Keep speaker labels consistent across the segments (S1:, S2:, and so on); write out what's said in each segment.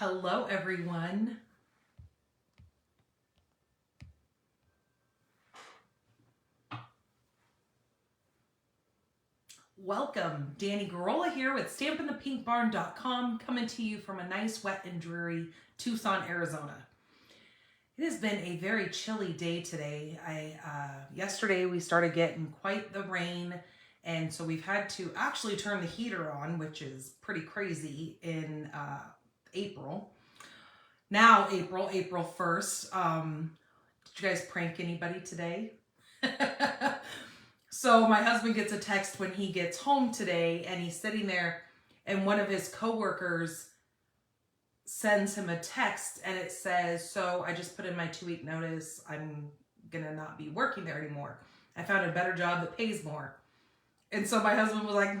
S1: Hello, everyone. Welcome. Danny Garola here with StampinThePinkBarn.com, coming to you from a nice, wet, and dreary Tucson, Arizona. It has been a very chilly day today. Yesterday we started getting quite the rain, and so we've had to actually turn the heater on, which is pretty crazy in April. Now April 1st. Did you guys prank anybody today? So my husband gets a text when he gets home today, and he's sitting there, and one of his coworkers sends him a text, and it says, so I just put in my 2-week notice. I'm gonna not be working there anymore. I found a better job that pays more. And so my husband was like,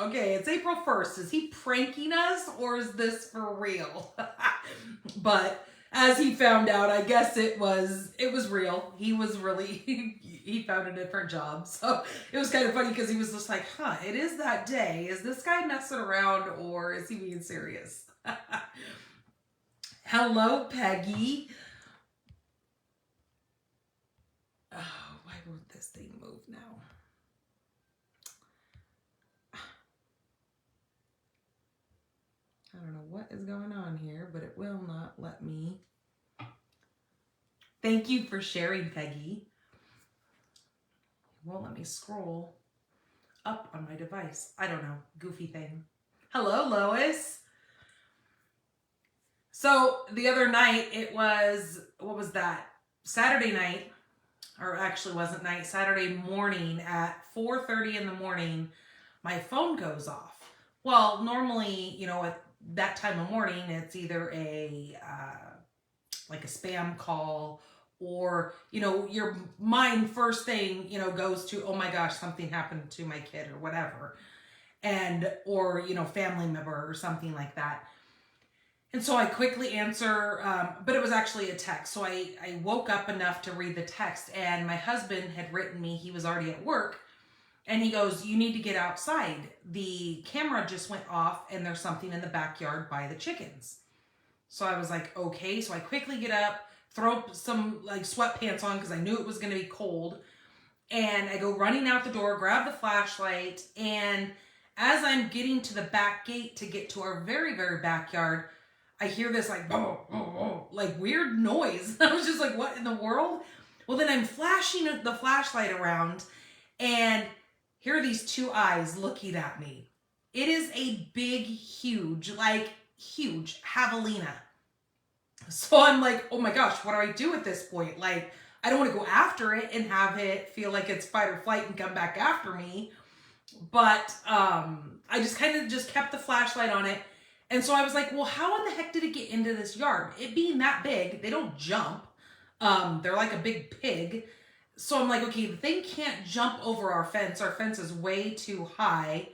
S1: okay, it's April 1st. Is he pranking us, or is this for real? But as he found out, I guess it was real. He was really, he found a different job. So it was kind of funny because he was just like, it is that day. Is this guy messing around, or is he being serious? Hello, Peggy. Oh, why won't this thing move now? I don't know what is going on here, but it will not let me. Thank you for sharing, Peggy. It won't let me scroll up on my device. I don't know. Goofy thing. Hello, Lois. So the other night, it was, what was that? Saturday night, or actually wasn't night, Saturday morning at 4:30 in the morning, my phone goes off. Well, normally, at that time of morning, it's either like a spam call, or, your mind first thing, goes to, oh my gosh, something happened to my kid or whatever. Or family member or something like that. And so I quickly answer, but it was actually a text. So I woke up enough to read the text, and my husband had written me, he was already at work, and he goes, you need to get outside. The camera just went off, and there's something in the backyard by the chickens. So I was like, okay. So I quickly get up, throw some like sweatpants on because I knew it was going to be cold. And I go running out the door, grab the flashlight. And as I'm getting to the back gate to get to our very, very backyard, I hear this like, like weird noise. I was just like, what in the world? Well, then I'm flashing the flashlight around, and here are these two eyes looking at me. It is a big, huge javelina. So I'm like, oh my gosh, what do I do at this point? Like, I don't want to go after it and have it feel like it's fight or flight and come back after me. But I just kind of just kept the flashlight on it. And so I was like, well, how in the heck did it get into this yard? It being that big, they don't jump. They're like a big pig. So I'm like, okay, the thing can't jump over our fence. Our fence is way too high.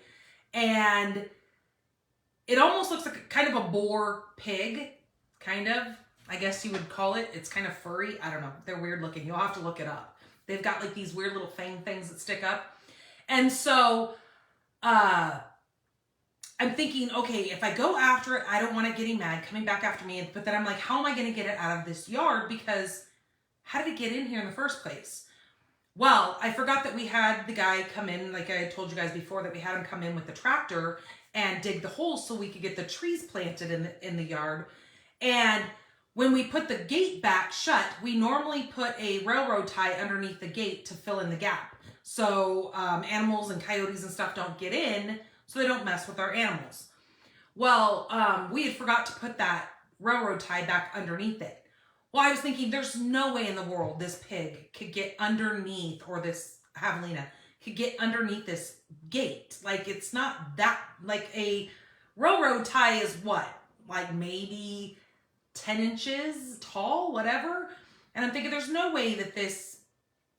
S1: And it almost looks like kind of a boar pig, kind of, I guess you would call it. It's kind of furry. I don't know. They're weird looking. You'll have to look it up. They've got like these weird little fang things that stick up. And so I'm thinking, okay, if I go after it, I don't want it getting mad, coming back after me. But then I'm like, how am I going to get it out of this yard? Because how did it get in here in the first place? Well, I forgot that we had the guy come in, like I told you guys before, that we had him come in with the tractor and dig the holes so we could get the trees planted in the yard. And when we put the gate back shut, we normally put a railroad tie underneath the gate to fill in the gap. So animals and coyotes and stuff don't get in, so they don't mess with our animals. Well, we had forgot to put that railroad tie back underneath it. Well, I was thinking there's no way in the world this pig could get underneath, or this javelina could get underneath this gate. Like, it's not that, like a railroad tie is what? Like maybe 10 inches tall, whatever. And I'm thinking there's no way that this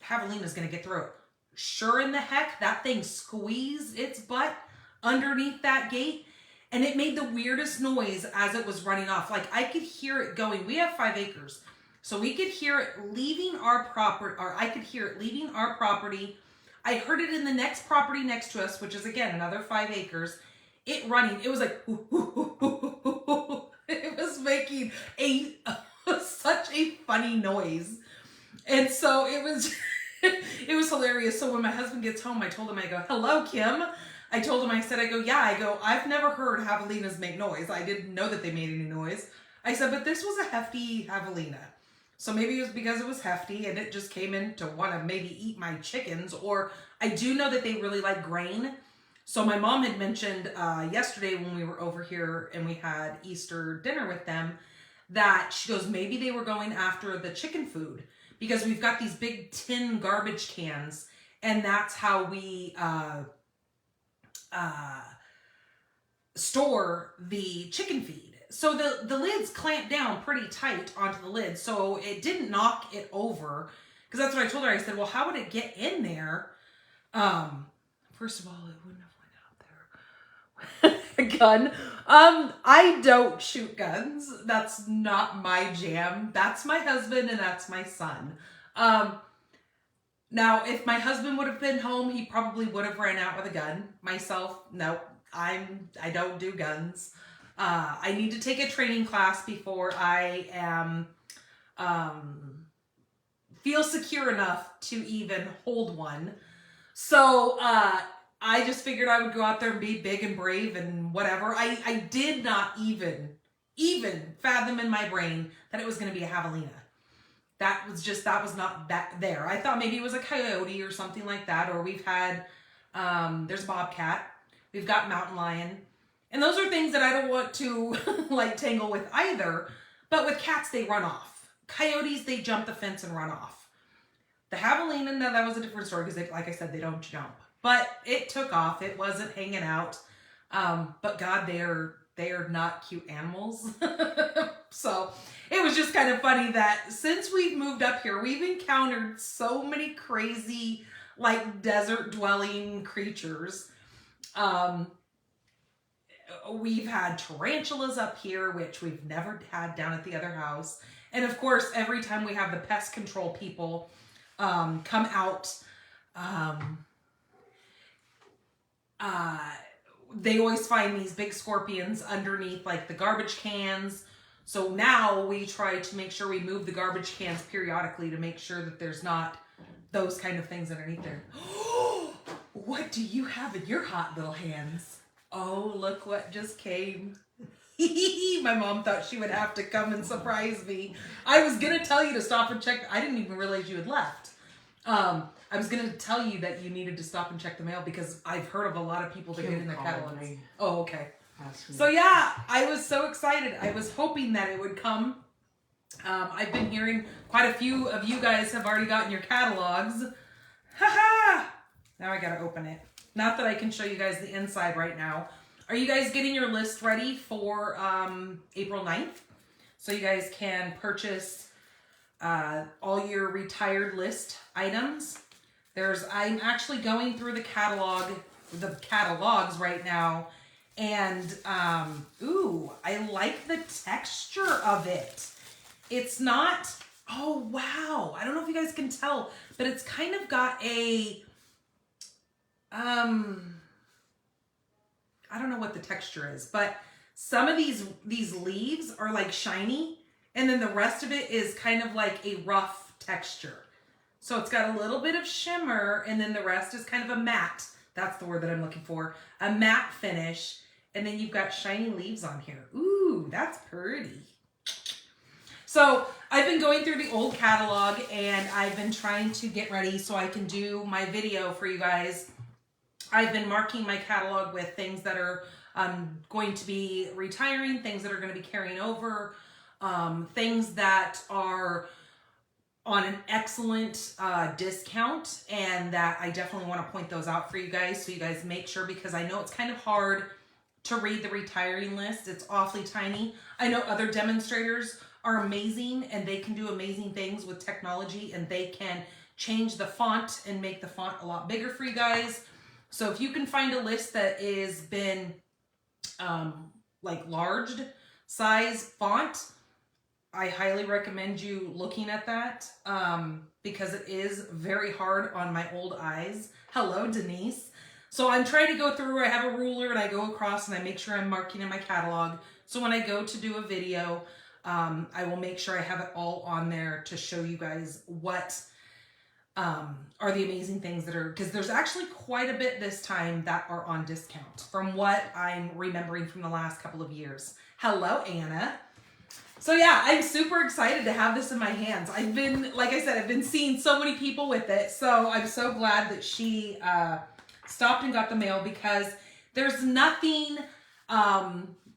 S1: javelina is going to get through it. Sure in the heck, that thing squeezed its butt underneath that gate, and it made the weirdest noise as it was running off. Like, I could hear it going. We have 5 acres, so we could hear it leaving our property, or I could hear it leaving our property. I heard it in the next property next to us, which is again another 5 acres. It running. It was like, making such a funny noise. And so it was it was hilarious. So when my husband gets home, I told him, I go, hello, Kim. I told him, I said, I've never heard javelinas make noise. I didn't know that they made any noise. I said, but this was a hefty javelina. So maybe it was because it was hefty and it just came in to want to maybe eat my chickens. Or I do know that they really like grain. So my mom had mentioned yesterday when we were over here and we had Easter dinner with them, that she goes, maybe they were going after the chicken food because we've got these big tin garbage cans and that's how we store the chicken feed. So the lids clamp down pretty tight onto the lid, so it didn't knock it over. Because that's what I told her. I said, well, how would it get in there? First of all, it wouldn't have went out there. A gun. I don't shoot guns. That's not my jam. That's my husband and that's my son. Now, if my husband would have been home, he probably would have ran out with a gun. Myself, no, I don't do guns. I need to take a training class before I am feel secure enough to even hold one. So I just figured I would go out there and be big and brave and whatever. I did not even fathom in my brain that it was going to be a javelina. That was not there. I thought maybe it was a coyote or something like that. Or we've had, there's a bobcat. We've got mountain lion. And those are things that I don't want to like tangle with either. But with cats, they run off. Coyotes, they jump the fence and run off. The javelina, no, that was a different story because, like I said, they don't jump. But it took off. It wasn't hanging out. But God, they are not cute animals. So it was just kind of funny that since we've moved up here, we've encountered so many crazy, like, desert dwelling creatures. We've had tarantulas up here, which we've never had down at the other house. And of course, every time we have the pest control people come out, they always find these big scorpions underneath like the garbage cans. So now we try to make sure we move the garbage cans periodically to make sure that there's not those kind of things underneath there. What do you have in your hot little hands? Oh, look what just came. My mom thought she would have to come and surprise me. I was going to tell you to stop and check. I didn't even realize you had left. I was going to tell you that you needed to stop and check the mail because I've heard of a lot of people that get in their catalogs. Oh, okay. So yeah, I was so excited. I was hoping that it would come. I've been hearing quite a few of you guys have already gotten your catalogs. Haha! Now I got to open it. Not that I can show you guys the inside right now. Are you guys getting your list ready for April 9th? So you guys can purchase all your retired list items. I'm actually going through the catalogs right now. And, ooh, I like the texture of it. It's not, oh, wow. I don't know if you guys can tell, but it's kind of got a, I don't know what the texture is, but some of these leaves are like shiny, and then the rest of it is kind of like a rough texture. So it's got a little bit of shimmer, and then the rest is kind of a matte. That's the word that I'm looking for. A matte finish, and then you've got shiny leaves on here. Ooh, that's pretty. So I've been going through the old catalog, and I've been trying to get ready so I can do my video for you guys. I've been marking my catalog with things that are going to be retiring, things that are going to be carrying over, things that are on an excellent discount, and that I definitely want to point those out for you guys, so you guys make sure, because I know it's kind of hard to read the retiring list. It's awfully tiny. I know other demonstrators are amazing, and they can do amazing things with technology, and they can change the font and make the font a lot bigger for you guys. So if you can find a list that is been like large size font, I highly recommend you looking at that because it is very hard on my old eyes. Hello, Denise. So I'm trying to go through, I have a ruler and I go across and I make sure I'm marking in my catalog. So when I go to do a video, I will make sure I have it all on there to show you guys what are the amazing things that are, because there's actually quite a bit this time that are on discount from what I'm remembering from the last couple of years. Hello, Anna. So yeah, I'm super excited to have this in my hands. I've been, like I said, I've been seeing so many people with it. So I'm so glad that she stopped and got the mail, because there's nothing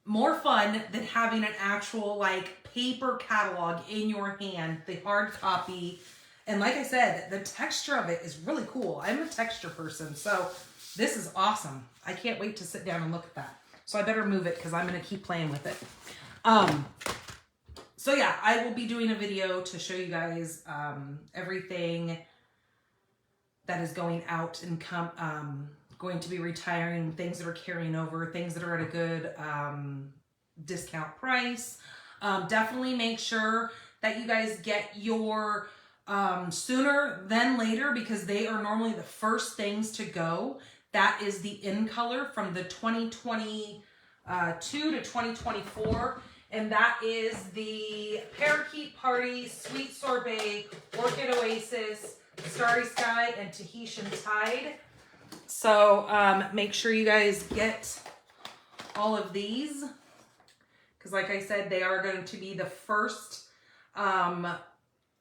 S1: more fun than having an actual like paper catalog in your hand, the hard copy. And like I said, the texture of it is really cool. I'm a texture person, so this is awesome. I can't wait to sit down and look at that. So I better move it because I'm going to keep playing with it. So yeah, I will be doing a video to show you guys everything that is going out and going to be retiring, things that are carrying over, things that are at a good discount price. Definitely make sure that you guys get your sooner than later, because they are normally the first things to go. That is the in color from the 2022 to 2024. And that is the Parakeet Party, Sweet Sorbet, Orchid Oasis, Starry Sky, and Tahitian Tide. So make sure you guys get all of these, because like I said, they are going to be the first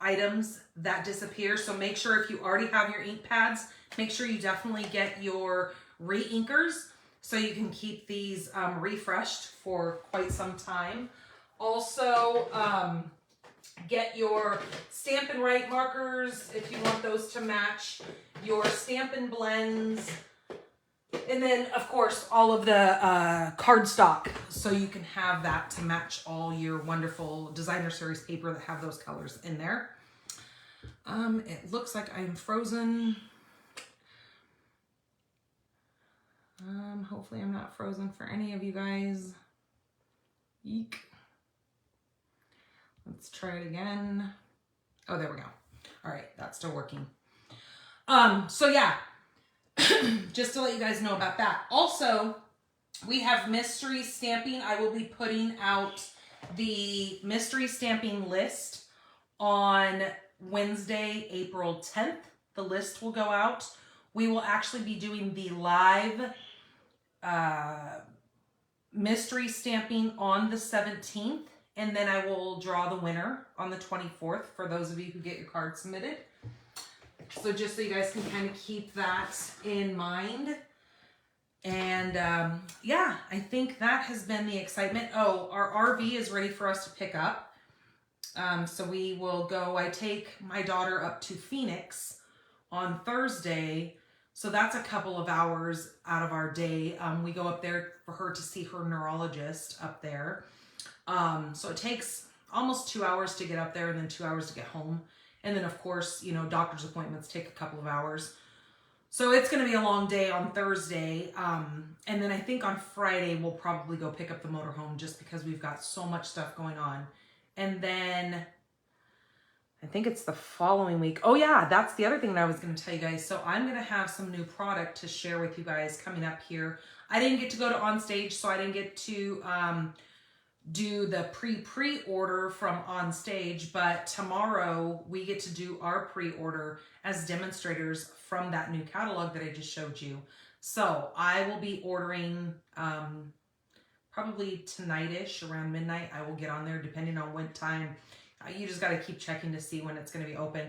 S1: items that disappear. So make sure if you already have your ink pads, make sure you definitely get your re-inkers so you can keep these refreshed for quite some time. Also, get your Stampin' Right markers if you want those to match your Stampin' blends. And then, of course, all of the cardstock, so you can have that to match all your wonderful designer series paper that have those colors in there. It looks like I'm frozen. Hopefully I'm not frozen for any of you guys. Eek. Let's try it again. Oh, there we go. All right, that's still working. So yeah, just to let you guys know about that. Also, we have mystery stamping. I will be putting out the mystery stamping list on Wednesday, April 10th. The list will go out. We will actually be doing the live mystery stamping on the 17th. And then I will draw the winner on the 24th for those of you who get your card submitted. So just so you guys can kind of keep that in mind. And yeah, I think that has been the excitement. Oh, our RV is ready for us to pick up. So we will go, I take my daughter up to Phoenix on Thursday. So that's a couple of hours out of our day. We go up there for her to see her neurologist up there. So it takes almost 2 hours to get up there and then 2 hours to get home. And then of course, you know, doctor's appointments take a couple of hours. So it's going to be a long day on Thursday. And then I think on Friday, we'll probably go pick up the motorhome just because we've got so much stuff going on. And then I think it's the following week. Oh yeah, that's the other thing that I was going to tell you guys. So I'm going to have some new product to share with you guys coming up here. I didn't get to go to On Stage, so I didn't get to do the pre-order from On Stage, but tomorrow we get to do our pre-order as demonstrators from that new catalog that I just showed you. So I will be ordering probably tonight-ish, around midnight. I will get on there depending on what time. You just got to keep checking to see when it's going to be open.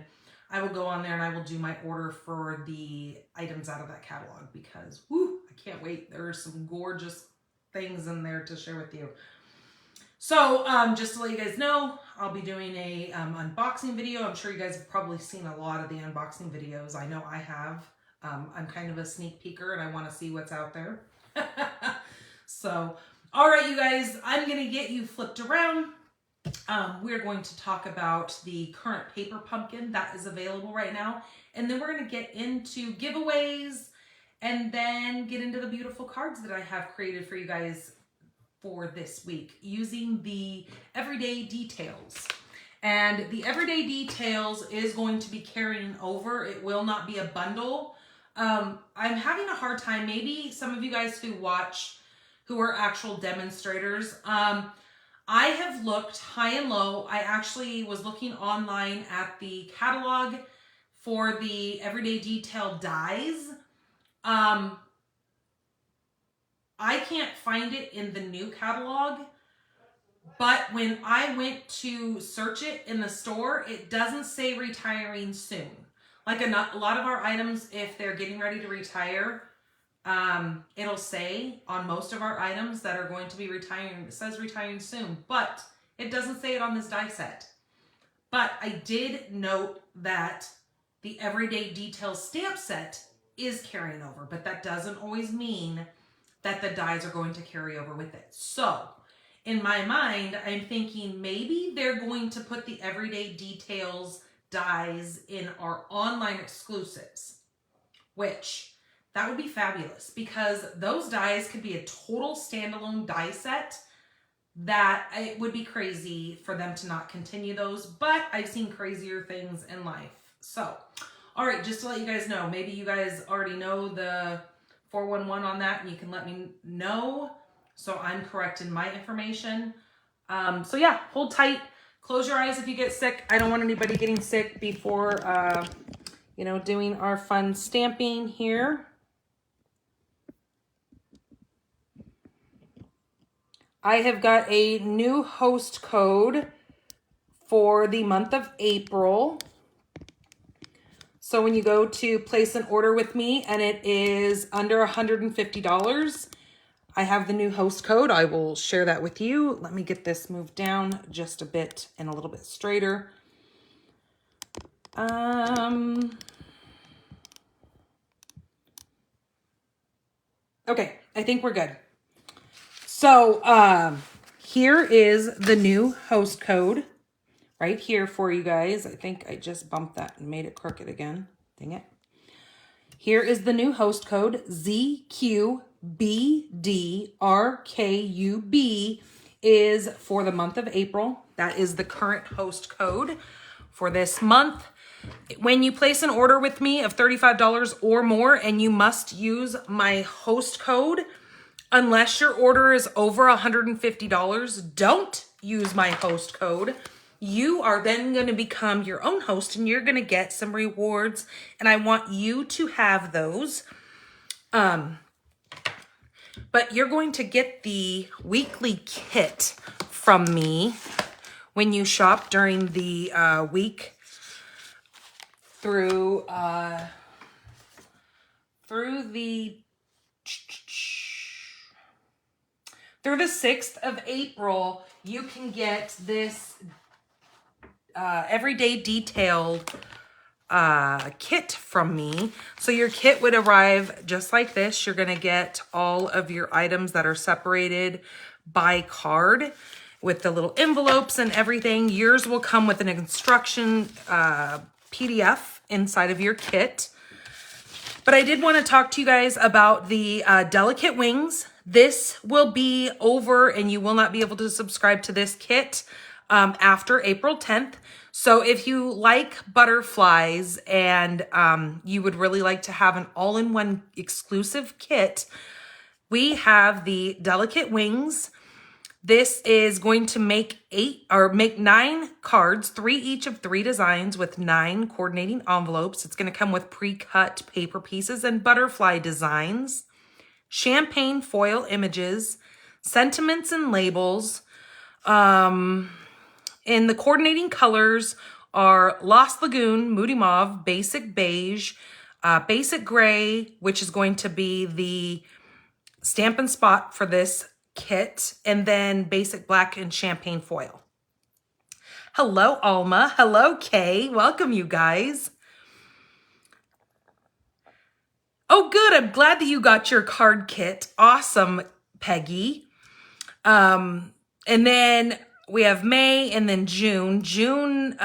S1: I will go on there and I will do my order for the items out of that catalog because, whoo, I can't wait. There are some gorgeous things in there to share with you. So just to let you guys know, I'll be doing a unboxing video. I'm sure you guys have probably seen a lot of the unboxing videos. I know I have. I'm kind of a sneak peeker and I want to see what's out there. So, all right, you guys, I'm going to get you flipped around. We're going to talk about the current paper pumpkin that is available right now. And then we're going to get into giveaways and then get into the beautiful cards that I have created for you guys for this week using the Everyday Details. And the Everyday Details is going to be carrying over. It will not be a bundle. I'm having a hard time. Maybe some of you guys who watch, who are actual demonstrators, I have looked high and low. I actually was looking online at the catalog for the Everyday Detail dies. I can't find it in the new catalog, but when I went to search it in the store, it doesn't say retiring soon. Like a lot of our items, if they're getting ready to retire, it'll say on most of our items that are going to be retiring, it says retiring soon, but it doesn't say it on this die set. But I did note that the Everyday Details stamp set is carrying over, but that doesn't always mean that the dies are going to carry over with it. So in my mind, I'm thinking maybe they're going to put the Everyday Details dies in our online exclusives, which that would be fabulous because those dies could be a total standalone die set that it would be crazy for them to not continue those, but I've seen crazier things in life. So, all right, just to let you guys know, maybe you guys already know the 411 on that and you can let me know so I'm correct in my information. So yeah, hold tight. Close your eyes if you get sick. I don't want anybody getting sick before, doing our fun stamping here. I have got a new host code for the month of April. So when you go to place an order with me and it is under $150, I have the new host code. I will share that with you. Let me get this moved down just a bit and a little bit straighter. Okay, I think we're good. So here is the new host code right here for you guys. I think I just bumped that and made it crooked again. Dang it. Here is the new host code, ZQBDRKUB is for the month of April. That is the current host code for this month. When you place an order with me of $35 or more, and you must use my host code, unless your order is over $150, don't use my host code. You are then going to become your own host and you're going to get some rewards. And I want you to have those. But you're going to get the weekly kit from me when you shop during the week through the 6th of April. You can get this Everyday Detailed kit from me. So your kit would arrive just like this. You're going to get all of your items that are separated by card with the little envelopes and everything. Yours will come with an instruction PDF inside of your kit. But I did want to talk to you guys about the delicate wings. This will be over and you will not be able to subscribe to this kit after April 10th. So if you like butterflies and you would really like to have an all-in-one exclusive kit, we have the delicate wings. This is going to make 9 cards, 3 each of 3 designs with 9 coordinating envelopes. It's going to come with pre-cut paper pieces and butterfly designs, champagne foil images, sentiments and labels. And the coordinating colors are Lost Lagoon, Moody Mauve, Basic Beige, Basic Gray, which is going to be the Stampin' Spot for this kit, and then Basic Black and Champagne Foil. Hello, Alma. Hello, Kay. Welcome, you guys. Oh, good. I'm glad that you got your card kit. Awesome, Peggy. And then we have May and then June. June,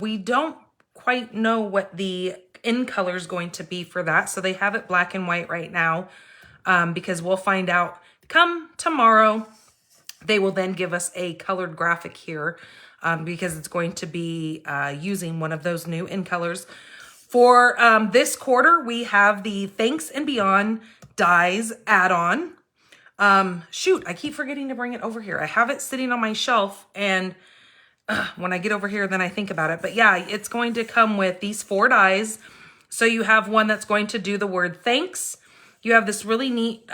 S1: we don't quite know what the in color is going to be for that. So they have it black and white right now because we'll find out come tomorrow. They will then give us a colored graphic here because it's going to be using one of those new in colors. For this quarter, we have the Thanks and Beyond Dies add-on. Shoot, I keep forgetting to bring it over here. I have it sitting on my shelf, and when I get over here, then I think about it. But yeah, it's going to come with these 4 dies. So you have one that's going to do the word thanks. You have this really neat,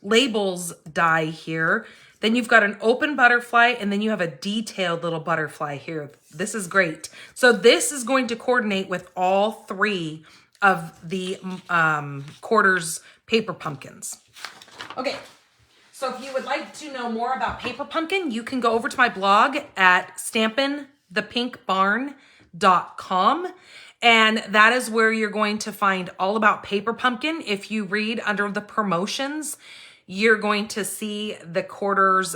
S1: labels die here. Then you've got an open butterfly, and then you have a detailed little butterfly here. This is great. So this is going to coordinate with all 3 of the quarters paper pumpkins. Okay, so if you would like to know more about paper pumpkin, you can go over to my blog at stampinthepinkbarn.com. And that is where you're going to find all about paper pumpkin. If you read under the promotions, you're going to see the quarters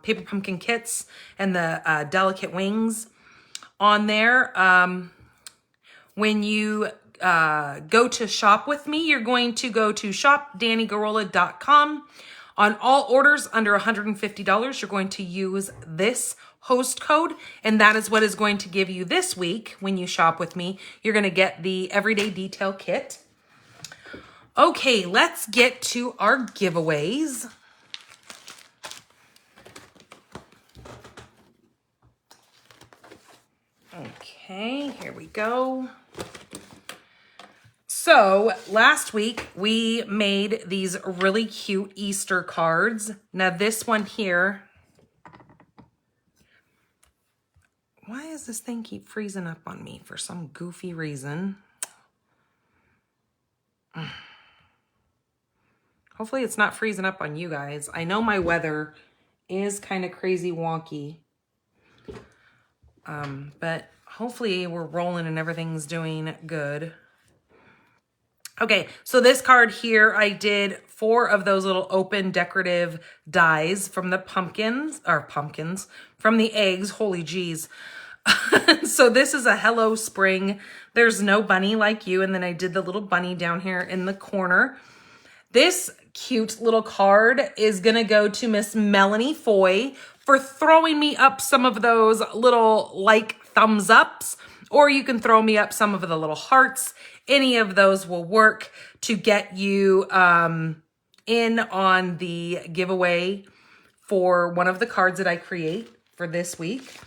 S1: paper pumpkin kits and the delicate wings on there. When you go to shop with me, you're going to go to shopdannygarola.com. On all orders under $150, you're going to use this host code, and that is what is going to give you this week when you shop with me. You're going to get the Everyday Detail Kit. Okay, let's get to our giveaways. Okay, here we go. So last week we made these really cute Easter cards. Now this one here, why does this thing keep freezing up on me for some goofy reason? Hopefully it's not freezing up on you guys. I know my weather is kind of crazy wonky. But hopefully we're rolling and everything's doing good. Okay, so this card here, I did 4 of those little open decorative dies from the pumpkins, from the eggs. Holy geez. So this is a Hello Spring. There's no bunny like you. And then I did the little bunny down here in the corner. This cute little card is going to go to Miss Melanie Foy for throwing me up some of those little like thumbs ups, or you can throw me up some of the little hearts. Any of those will work to get you in on the giveaway for one of the cards that I create for this week.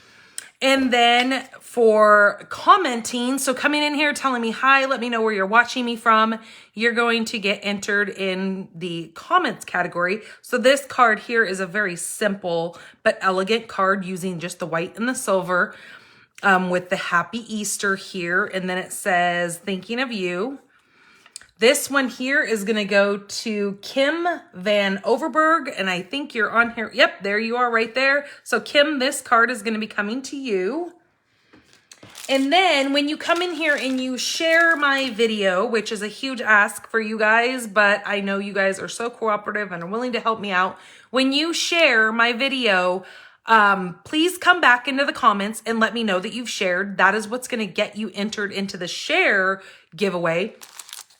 S1: And then for commenting, so coming in here, telling me hi, let me know where you're watching me from, you're going to get entered in the comments category. So this card here is a very simple but elegant card using just the white and the silver with the Happy Easter here. And then it says, thinking of you. This one here is going to go to Kim Van Overberg, and I think you're on here. Yep, there you are right there. So Kim, this card is going to be coming to you. And then when you come in here and you share my video, which is a huge ask for you guys, but I know you guys are so cooperative and are willing to help me out. When you share my video, please come back into the comments and let me know that you've shared. That is what's going to get you entered into the share giveaway.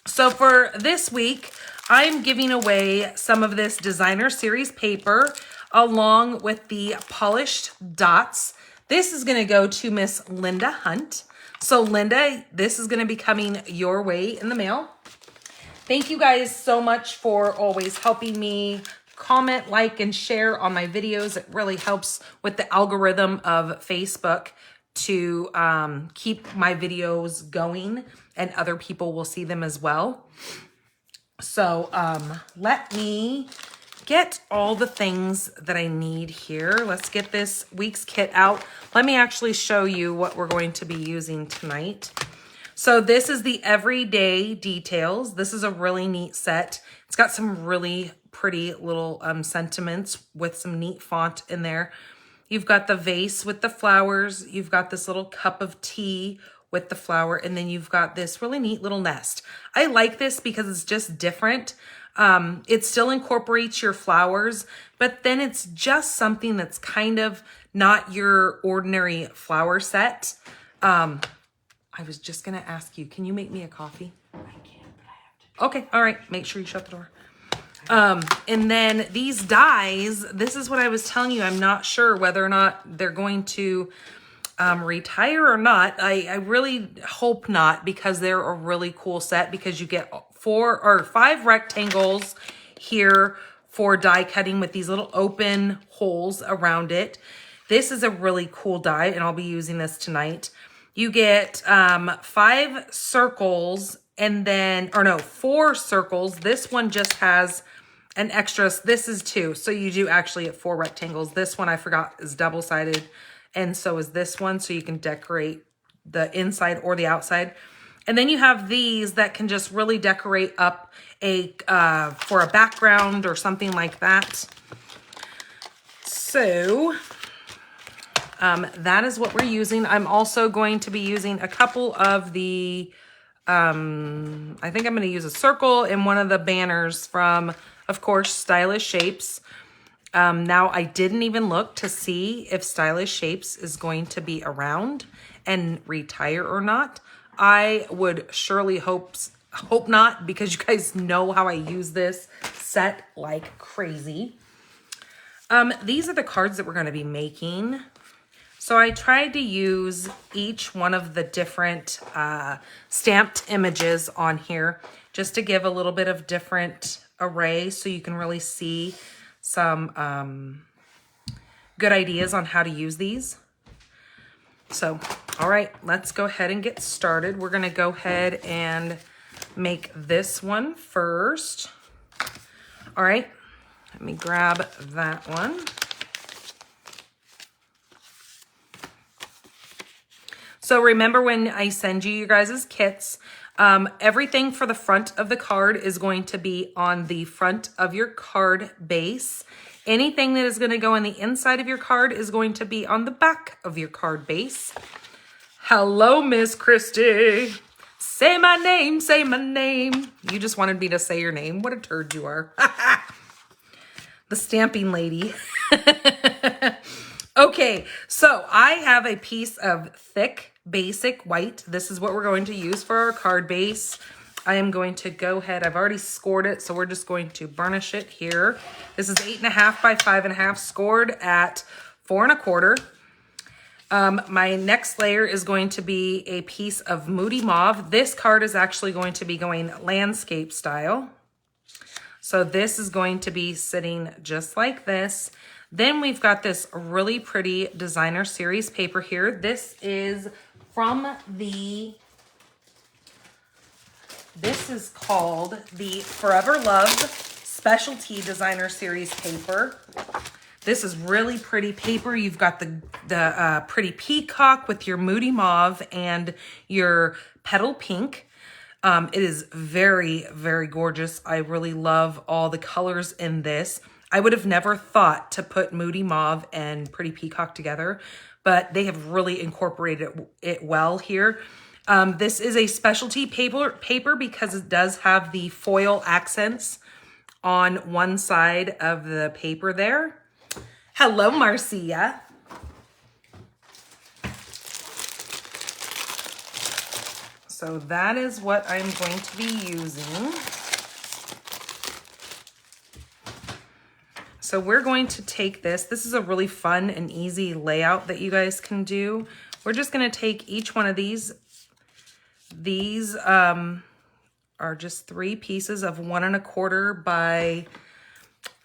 S1: So for this week, I'm giving away some of this designer series paper along with the polished dots. This is going to go to Miss Linda Hunt. So Linda, this is going to be coming your way in the mail. Thank you guys so much for always helping me comment, like, and share on my videos. It really helps with the algorithm of Facebook to keep my videos going, and other people will see them as well. So let me get all the things that I need here. Let's get this week's kit out. Let me actually show you what we're going to be using tonight. So this is the Everyday Details. This is a really neat set. It's got some really pretty little sentiments with some neat font in there. You've got the vase with the flowers. You've got this little cup of tea with the flower. And then you've got this really neat little nest. I like this because it's just different. It still incorporates your flowers, but then it's just something that's kind of not your ordinary flower set. I was just going to ask you, can you make me a coffee?
S2: I can, but I have to.
S1: Okay. All right. Make sure you shut the door. And then these dies, this is what I was telling you. I'm not sure whether or not they're going to retire or not. I really hope not, because they're a really cool set, because you get 4 or 5 rectangles here for die cutting with these little open holes around it. This is a really cool die, and I'll be using this tonight. You get 5 circles, and then, or no, 4 circles. This one just has an extra, this is 2. So you do actually get 4 rectangles. This one I forgot is double-sided, and so is this one. So you can decorate the inside or the outside. And then you have these that can just really decorate up a for a background or something like that. So that is what we're using. I'm also going to be using a couple of the, I think I'm going to use a circle and one of the banners from, of course, Stylish Shapes. Now, I didn't even look to see if Stylish Shapes is going to be around and retire or not. I would surely hope not, because you guys know how I use this set like crazy. These are the cards that we're going to be making. So I tried to use each one of the different stamped images on here just to give a little bit of different array, so you can really see some good ideas on how to use these. So, all right, let's go ahead and get started. We're going to go ahead and make this one first. All right, let me grab that one. So remember, when I send you guys' kits, everything for the front of the card is going to be on the front of your card base. Anything that is going to go on the inside of your card is going to be on the back of your card base. Hello, Miss Christy. Say my name, say my name. You just wanted me to say your name. What a turd you are. The stamping lady. Okay, so I have a piece of thick, basic white. This is what we're going to use for our card base. I am going to go ahead. I've already scored it, so we're just going to burnish it here. This is 8.5 by 5.5, scored at 4 1/4. My next layer is going to be a piece of Moody Mauve. This card is actually going to be going landscape style. So this is going to be sitting just like this. Then we've got this really pretty designer series paper here. This is from the, this is called the Forever Love Specialty Designer Series paper. This is really pretty paper. You've got the pretty peacock with your Moody Mauve and your petal pink. It is very, very gorgeous. I really love all the colors in this. I would have never thought to put Moody Mauve and Pretty Peacock together, but they have really incorporated it well here. This is a specialty paper because it does have the foil accents on one side of the paper there. Hello, Marcia. So that is what I'm going to be using. So we're going to take this. This is a really fun and easy layout that you guys can do. We're just going to take each one of these. These are just 3 pieces of 1 1/4 by,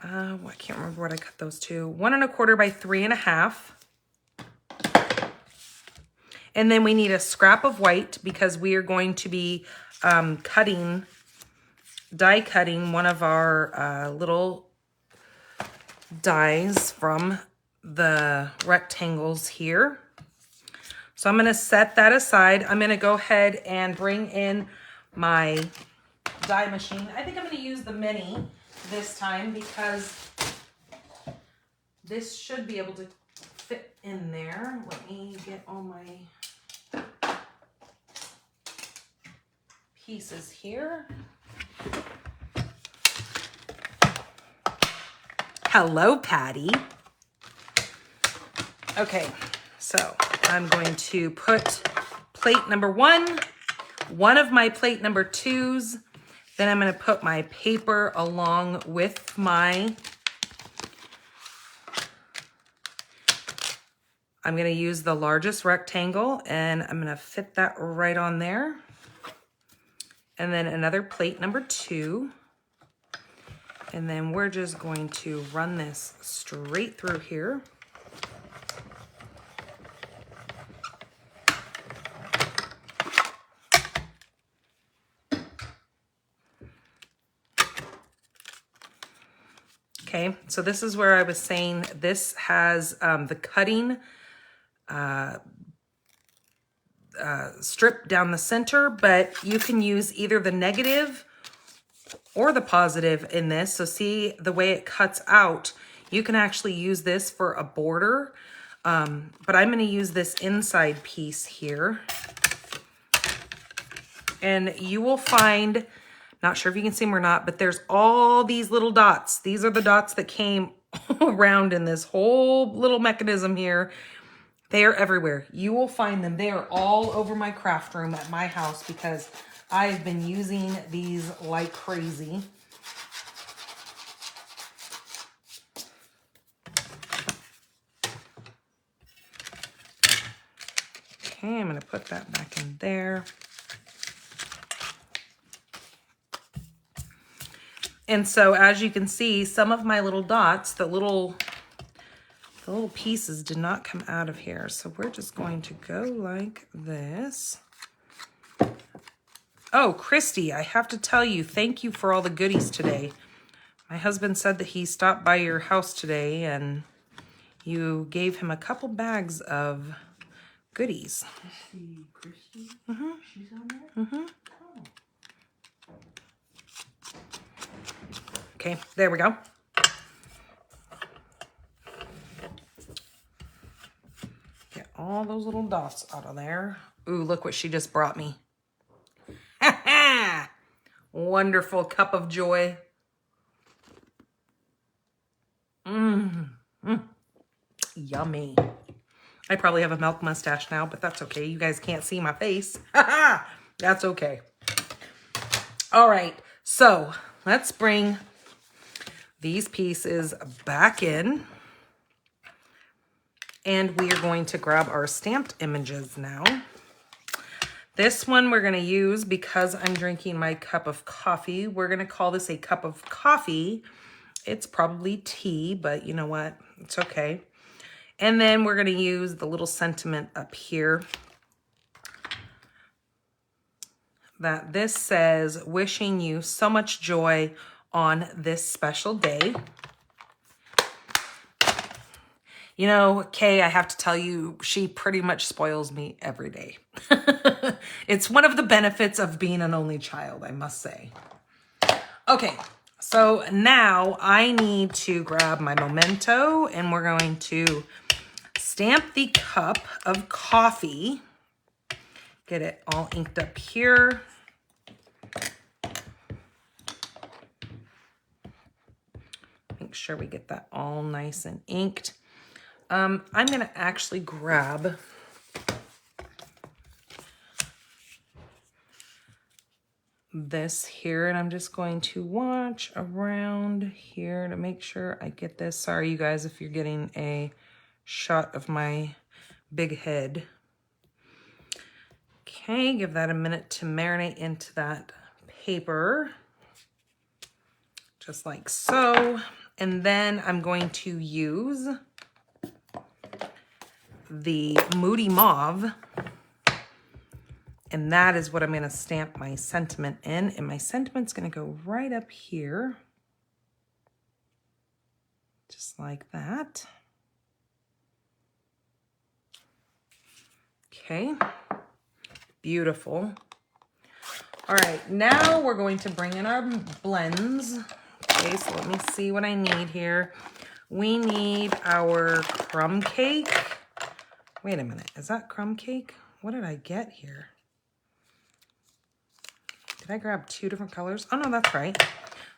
S1: I can't remember what I cut those to. 1 1/4 by 3.5. And then we need a scrap of white because we are going to be die cutting one of our little dies from the rectangles here. So I'm going to set that aside. I'm going to go ahead and bring in my die machine. I think I'm going to use the mini this time because this should be able to fit in there. Let me get all my pieces here. Hello, Patty. Okay, so I'm going to put plate number 1, one of my plate number 2s. Then I'm going to put my paper along with my I'm going to use the largest rectangle and I'm going to fit that right on there. And then another plate number 2. And then we're just going to run this straight through here. Okay, so this is where I was saying this has the cutting strip down the center, but you can use either the negative or the positive in this. So see the way it cuts out, you can actually use this for a border, but I'm going to use this inside piece here. And you will find, not sure if you can see them or not, but there's all these little dots. These are the dots that came around in this whole little mechanism here. They are everywhere. You will find them. They are all over my craft room at my house because I've been using these like crazy. Okay, I'm going to put that back in there. And so as you can see, some of my little dots, the little pieces did not come out of here. So we're just going to go like this. Oh, Christy, I have to tell you, thank you for all the goodies today. My husband said that he stopped by your house today and you gave him a couple bags of goodies.
S2: Christy?
S1: Mm-hmm.
S2: She's on there?
S1: Mm-hmm.
S2: Oh.
S1: Okay, there we go. Get all those little dots out of there. Ooh, look what she just brought me. Ha ha! Wonderful cup of joy. Yummy. I probably have a milk mustache now, but that's okay. You guys can't see my face. Ha ha! That's okay. All right, so let's bring these pieces back in. And we are going to grab our stamped images now. This one we're going to use because I'm drinking my cup of coffee. We're going to call this a cup of coffee. It's probably tea, but you know what? It's okay. And then we're going to use the little sentiment up here that this says, wishing you so much joy on this special day. You know, Kay, I have to tell you, she pretty much spoils me every day. It's one of the benefits of being an only child, I must say. Okay, so now I need to grab my memento and we're going to stamp the cup of coffee. Get it all inked up here. Make sure we get that all nice and inked. I'm going to actually grab this here and I'm just going to watch around here to make sure I get this. Sorry, you guys, if you're getting a shot of my big head. Okay, give that a minute to marinate into that paper, just like so. And then I'm going to use the Moody Mauve, and that is what I'm going to stamp my sentiment in, and my sentiment's going to go right up here, just like that. Okay, beautiful. All right, now we're going to bring in our blends. Okay, so let me see what I need here. We need our crumb cake. Wait a minute, is that crumb cake? What did I get here? Did I grab 2 different colors? Oh no, that's right.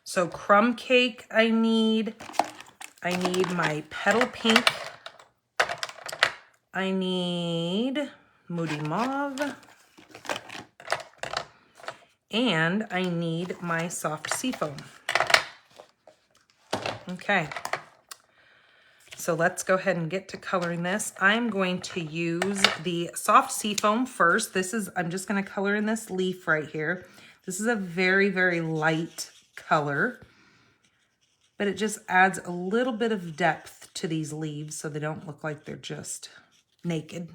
S1: So crumb cake I need my petal pink. I need Moody Mauve. And I need my soft seafoam. Okay. So let's go ahead and get to coloring this. I'm going to use the soft seafoam first. I'm just going to color in this leaf right here. This is a very, very light color, but it just adds a little bit of depth to these leaves so they don't look like they're just naked.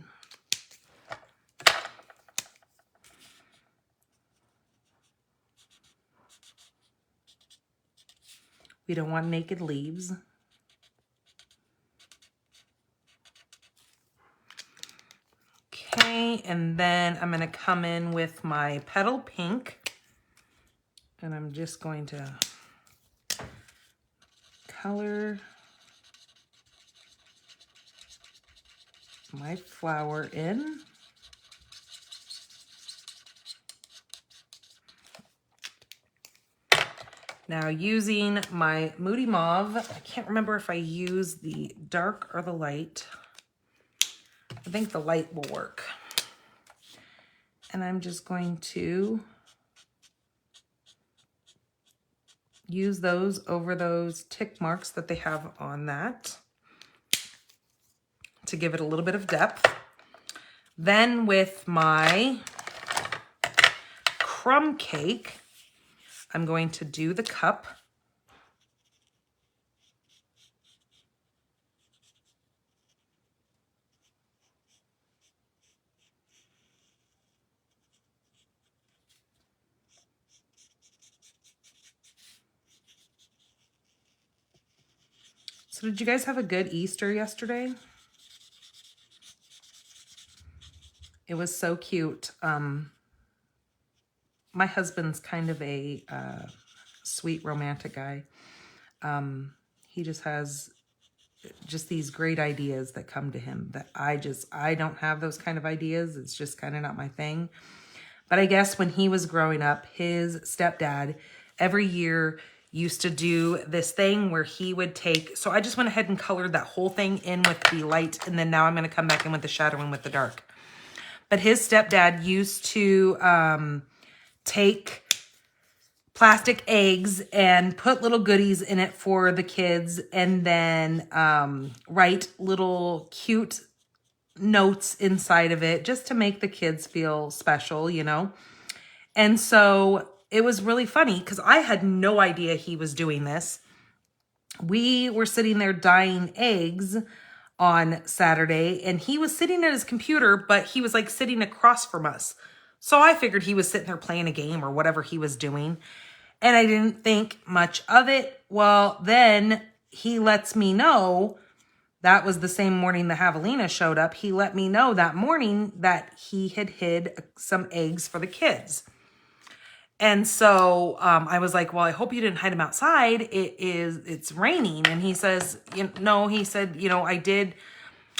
S1: We don't want naked leaves. Okay, and then I'm going to come in with my petal pink, and I'm just going to color my flower in. Now using my Moody Mauve, I can't remember if I use the dark or the light. I think the light will work. And I'm just going to use those over those tick marks that they have on that to give it a little bit of depth. Then with my crumb cake, I'm going to do the cup. So did you guys have a good Easter yesterday? It was so cute. My husband's kind of a sweet romantic guy. He just has just these great ideas that come to him that I don't have those kind of ideas. It's just kind of not my thing. But I guess when he was growing up, his stepdad every year used to do this thing where he would take, so I just went ahead and colored that whole thing in with the light, and then now I'm going to come back in with the shadow and with the dark. But his stepdad used to take plastic eggs and put little goodies in it for the kids, and then write little cute notes inside of it just to make the kids feel special, you know? And so it was really funny because I had no idea he was doing this. We were sitting there dyeing eggs on Saturday, and he was sitting at his computer, but he was like sitting across from us. So I figured he was sitting there playing a game or whatever he was doing, and I didn't think much of it. Well, then he lets me know, that was the same morning the javelina showed up. He let me know that morning that he had hid some eggs for the kids. And so I was like, well, I hope you didn't hide them outside. It's raining. And he says, no, he said, I did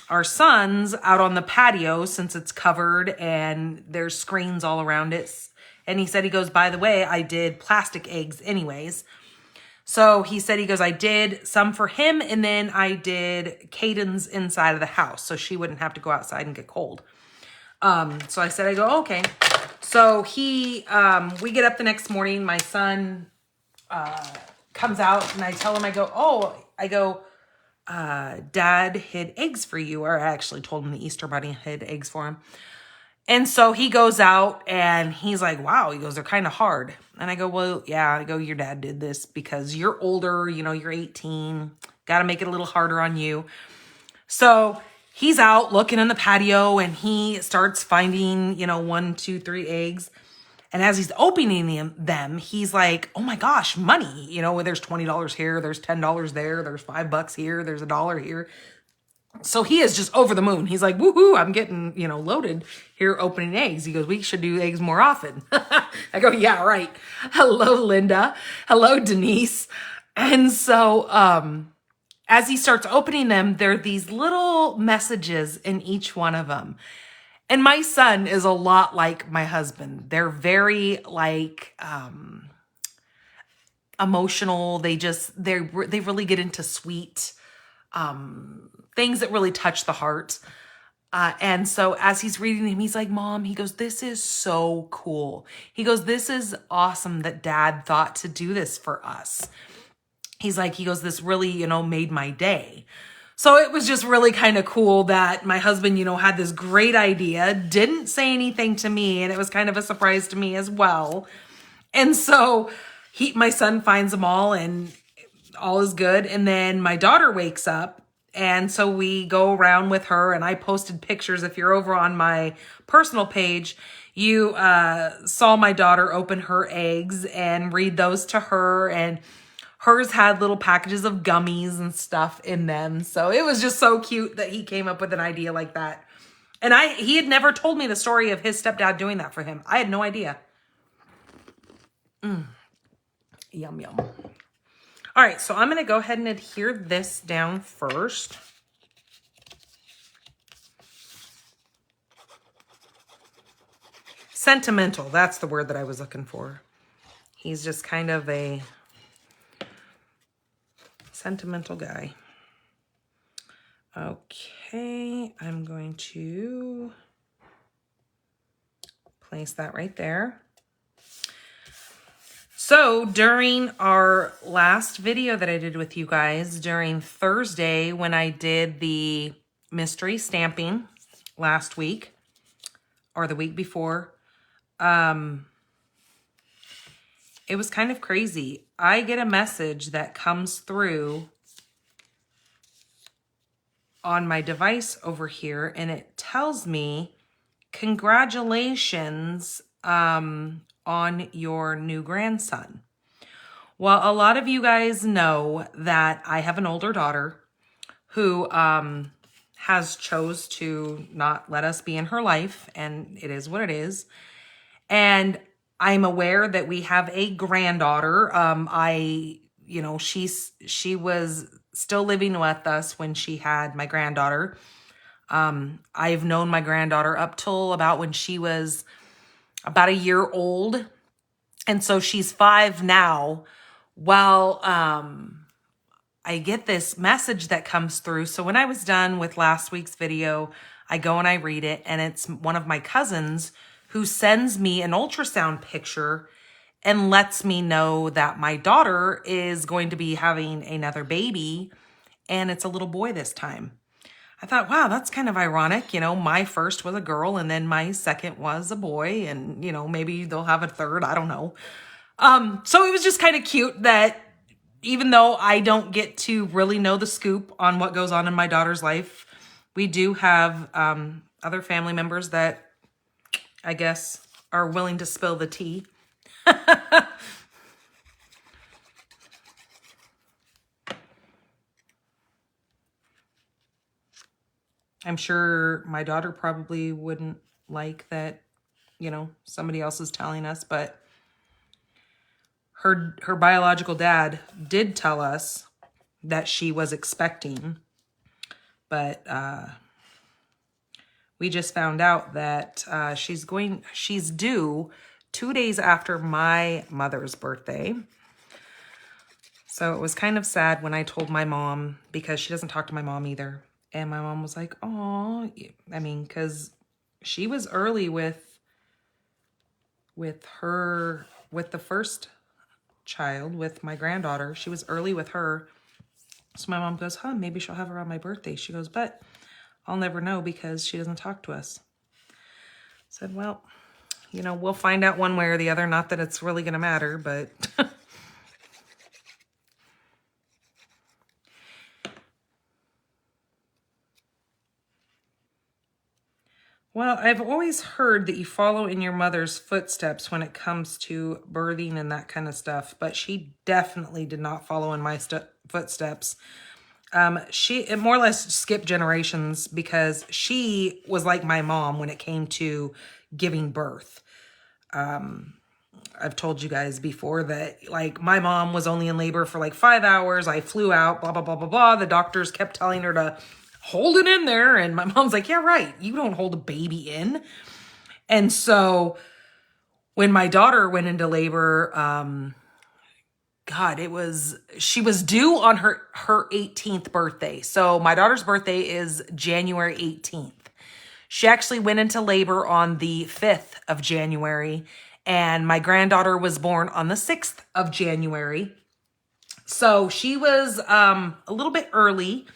S1: our son's out on the patio since it's covered and there's screens all around it. And he said, he goes, by the way, I did plastic eggs anyways. So he said, he goes, I did some for him, and then I did Caden's inside of the house so she wouldn't have to go outside and get cold. So I said, okay. So we get up the next morning, my son comes out, and I tell him, I go, Dad hid eggs for you. Or I actually told him the Easter Bunny hid eggs for him. And so he goes out and he's like, wow, he goes, they're kind of hard. And I go, well, yeah, I go, your dad did this because you're older, you're 18, got to make it a little harder on you. So he's out looking in the patio and he starts finding, 1, 2, 3 eggs. And as he's opening them, he's like, oh my gosh, money. There's $20 here, there's $10 there, there's $5 here, there's $1 here. So he is just over the moon. He's like, woohoo, I'm getting, loaded here opening eggs. He goes, we should do eggs more often. I go, yeah, right. Hello, Linda. Hello, Denise. And so as he starts opening them, there are these little messages in each one of them. And my son is a lot like my husband. They're very emotional. They really get into sweet things that really touch the heart. And so as he's reading him, he's like, Mom, he goes, this is so cool. He goes, this is awesome that Dad thought to do this for us. He goes, this really, made my day. So it was just really kind of cool that my husband, had this great idea, didn't say anything to me, and it was kind of a surprise to me as well. And so my son finds them all and all is good. And then my daughter wakes up. And so we go around with her, and I posted pictures. If you're over on my personal page, you saw my daughter open her eggs and read those to her, and hers had little packages of gummies and stuff in them. So it was just so cute that he came up with an idea like that. And he had never told me the story of his stepdad doing that for him. I had no idea. Yum, yum. All right, so I'm going to go ahead and adhere this down first. Sentimental, that's the word that I was looking for. He's just kind of a sentimental guy. Okay, I'm going to place that right there. So during our last video that I did with you guys, during Thursday when I did the mystery stamping last week or the week before, it was kind of crazy. I get a message that comes through on my device over here, and it tells me, congratulations, on your new grandson. Well, a lot of you guys know that I have an older daughter who has chose to not let us be in her life, and it is what it is. And I'm aware that we have a granddaughter. She was still living with us when she had my granddaughter. I've known my granddaughter up till about when she was about a year old. And so she's 5 now. Well, I get this message that comes through. So when I was done with last week's video, I go and I read it, and it's one of my cousins who sends me an ultrasound picture and lets me know that my daughter is going to be having another baby, and it's a little boy this time. I thought, wow, that's kind of ironic. My first was a girl, and then my second was a boy, and, maybe they'll have a third. I don't know. So it was just kind of cute that even though I don't get to really know the scoop on what goes on in my daughter's life, we do have other family members that I guess are willing to spill the tea. I'm sure my daughter probably wouldn't like that, somebody else is telling us, but her biological dad did tell us that she was expecting, but we just found out that she's due 2 days after my mother's birthday. So it was kind of sad when I told my mom, because she doesn't talk to my mom either. And my mom was like, oh, because she was early with the first child, with my granddaughter. She was early with her. So my mom goes, maybe she'll have her on my birthday. She goes, but I'll never know because she doesn't talk to us. I said, well, we'll find out one way or the other. Not that it's really going to matter, but... Well, I've always heard that you follow in your mother's footsteps when it comes to birthing and that kind of stuff, but she definitely did not follow in my footsteps. She more or less skipped generations because she was like my mom when it came to giving birth. I've told you guys before that, like, my mom was only in labor for like 5 hours. I flew out, blah, blah, blah, blah, blah. The doctors kept telling her to hold it in there. And my mom's like, yeah, right. You don't hold a baby in. And so when my daughter went into labor, she was due on her 18th birthday. So my daughter's birthday is January 18th. She actually went into labor on the 5th of January, and my granddaughter was born on the 6th of January. So she was a little bit early.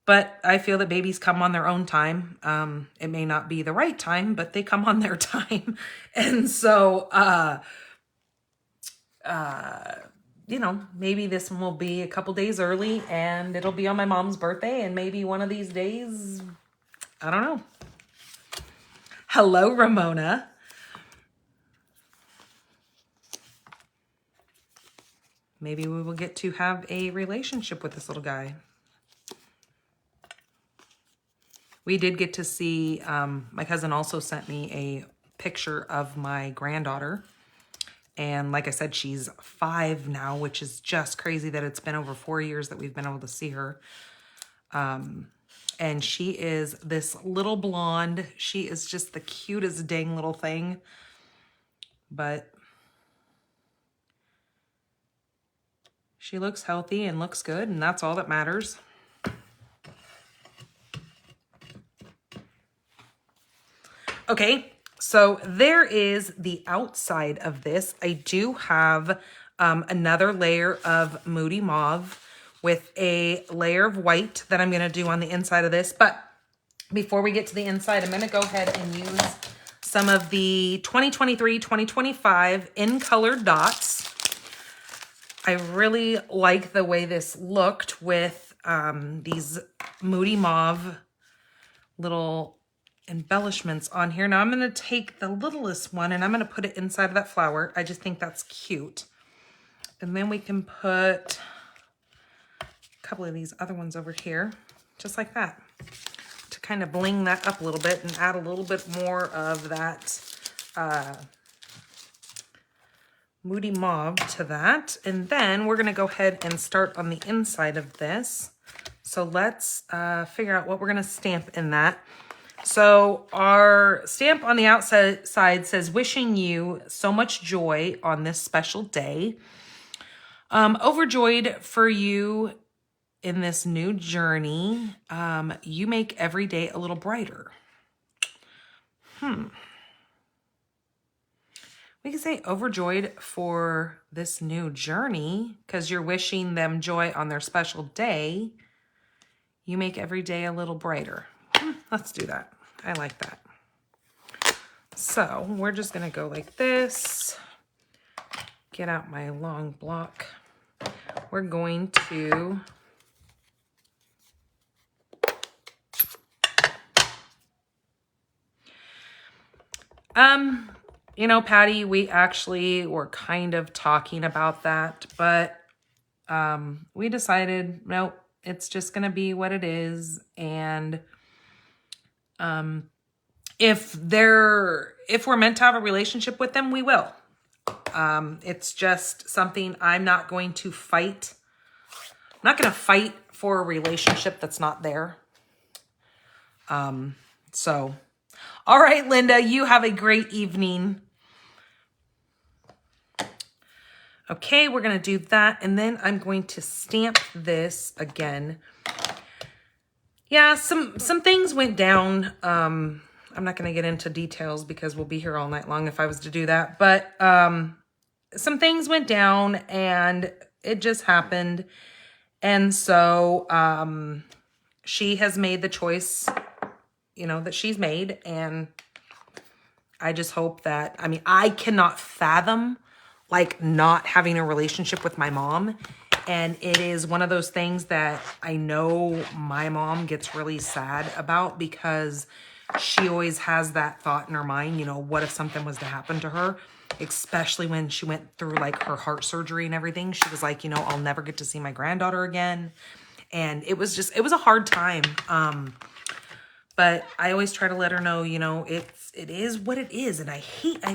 S1: But I feel that babies come on their own time. It may not be the right time, but they come on their time. And so, you know, maybe this one will be a couple days early and it'll be on my mom's birthday. And maybe one of these days, I don't know. Hello, Ramona. Maybe we will get to have a relationship with this little guy. We did get to see, my cousin also sent me a picture of my granddaughter. And like I said, she's 5 now, which is just crazy that it's been over 4 years that we've been able to see her. And she is this little blonde. She is just the cutest dang little thing. But she looks healthy and looks good, and that's all that matters. Okay, so there is the outside of this. I do have another layer of Moody Mauve with a layer of white that I'm going to do on the inside of this. But before we get to the inside, I'm going to go ahead and use some of the 2023-2025 in color dots. I really like the way this looked with these Moody Mauve little embellishments on here. Now I'm going to take the littlest one and I'm going to put it inside of that flower. I just think that's cute. And then we can put a couple of these other ones over here, just like that, to kind of bling that up a little bit and add a little bit more of that Moody Mauve to that. And then we're going to go ahead and start on the inside of this. So let's figure out what we're going to stamp in that. So our stamp on the outside says, wishing you so much joy on this special day. Overjoyed for you in this new journey. You make every day a little brighter. We can say overjoyed for this new journey because you're wishing them joy on their special day. You make every day a little brighter. Let's do that. I like that. So we're just going to go like this. Get out my long block. We're going to you know, Patty, we actually were kind of talking about that, but we decided, nope, it's just going to be what it is. And if we're meant to have a relationship with them, we will. It's just something I'm not going to fight. I'm not going to fight for a relationship that's not there. So, all right, Linda, you have a great evening. Okay, we're going to do that. And then I'm going to stamp this again. Yeah, some things went down. I'm not going to get into details because we'll be here all night long if I was to do that. But some things went down and it just happened. And so she has made the choice, you know, that she's made. And I just hope that, I mean, I cannot fathom like not having a relationship with my mom. And it is one of those things that I know my mom gets really sad about because she always has that thought in her mind, you know, what if something was to happen to her, especially when she went through like her heart surgery and everything. She was like, you know, I'll never get to see my granddaughter again. And it was a hard time. But I always try to let her know, you know, it is what it is. And I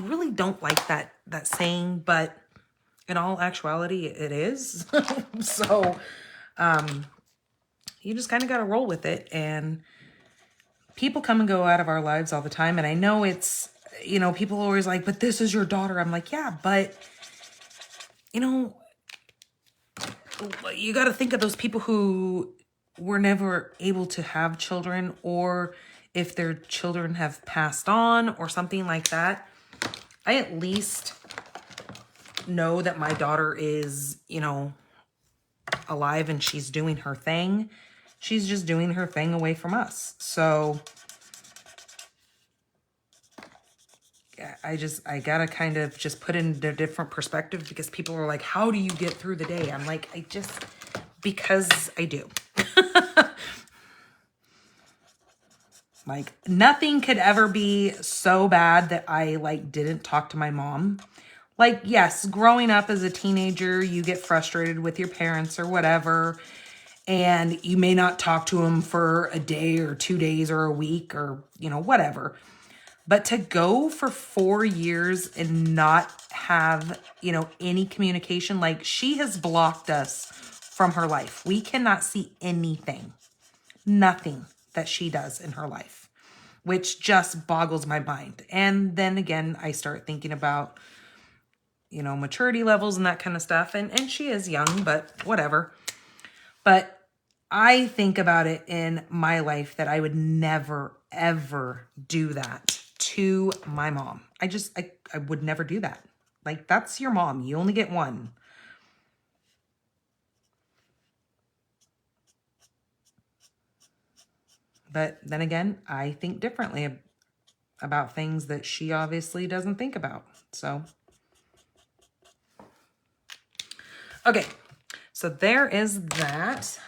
S1: really don't like that saying, but in all actuality, it is. So, you just kind of got to roll with it. And people come and go out of our lives all the time. And I know it's, you know, people are always like, but this is your daughter. I'm like, yeah, but, you know, you got to think of those people who were never able to have children, or if their children have passed on or something like that. I at least know that my daughter is, you know, alive and she's doing her thing. she's just doing her thing away from us. So I gotta kind of just put it in a different perspective, because people are like, how do you get through the day? I'm like, because I do. Like, nothing could ever be so bad that I like didn't talk to my mom. Like, yes, growing up as a teenager, you get frustrated with your parents or whatever, and you may not talk to them for a day or 2 days or a week or, you know, whatever. But to go for 4 years and not have, you know, any communication, like, she has blocked us from her life. We cannot see anything, nothing that she does in her life, which just boggles my mind. And then again, I start thinking about, you know, maturity levels and that kind of stuff. And she is young, but whatever. But I think about it in my life that I would never, ever do that to my mom. I would never do that. Like, that's your mom. You only get one. But then again, I think differently about things that she obviously doesn't think about. So, okay. So there is that.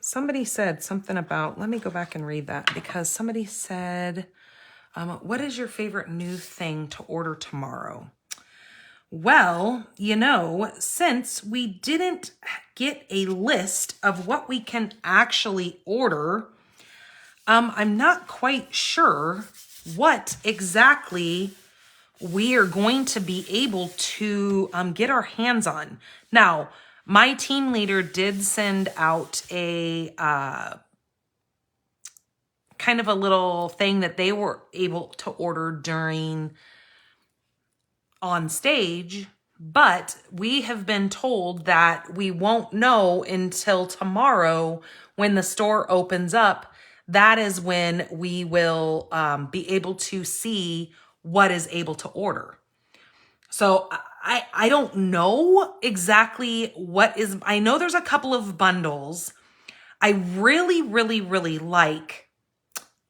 S1: Somebody said something about, let me go back and read that, because somebody said, what is your favorite new thing to order tomorrow? Well, you know, since we didn't get a list of what we can actually order, I'm not quite sure what exactly we are going to be able to get our hands on. Now, my team leader did send out a kind of a little thing that they were able to order during on stage, but we have been told that we won't know until tomorrow when the store opens up. That is when we will be able to see what is able to order. So I don't know exactly what is, I know there's a couple of bundles. I really, really, really like,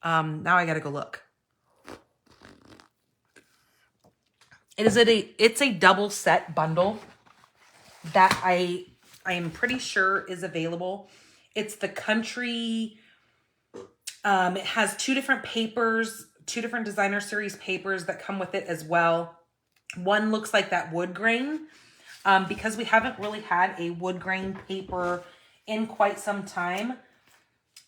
S1: now I gotta go look. It's a double set bundle that I am pretty sure is available. It's the country, it has 2 different papers, 2 different designer series papers that come with it as well. One looks like that wood grain, because we haven't really had a wood grain paper in quite some time.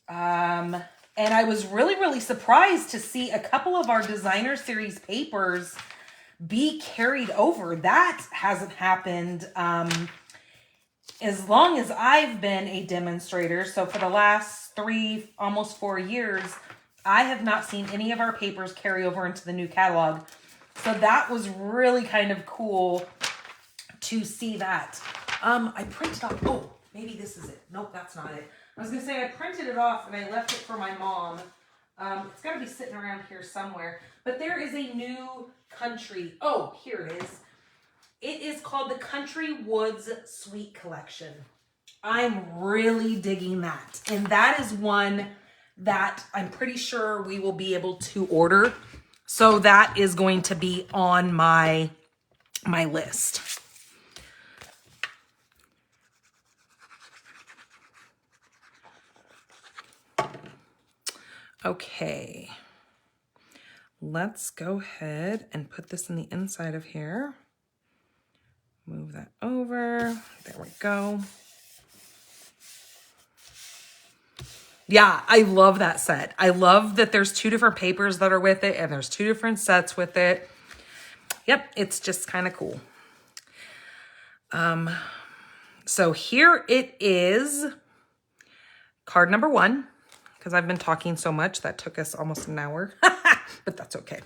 S1: And I was really, really surprised to see a couple of our designer series papers be carried over. That hasn't happened as long as I've been a demonstrator. So for the last 3, almost 4 years, I have not seen any of our papers carry over into the new catalog. So that was really kind of cool to see that. I printed off, oh, maybe this is it. Nope, that's not it. I was gonna say I printed it off and I left it for my mom. It's gotta be sitting around here somewhere. But there is a new country, oh, here it is. It is called the Country Woods Sweet Collection. I'm really digging that. And that is one that I'm pretty sure we will be able to order. So that is going to be on my list. Okay. Let's go ahead and put this in the inside of here. Move that over. There we go. Yeah, I love that set. I love that there's 2 different papers that are with it and there's 2 different sets with it. Yep, it's just kind of cool. So here it is. Card number 1, because I've been talking so much that took us almost an hour, but that's okay.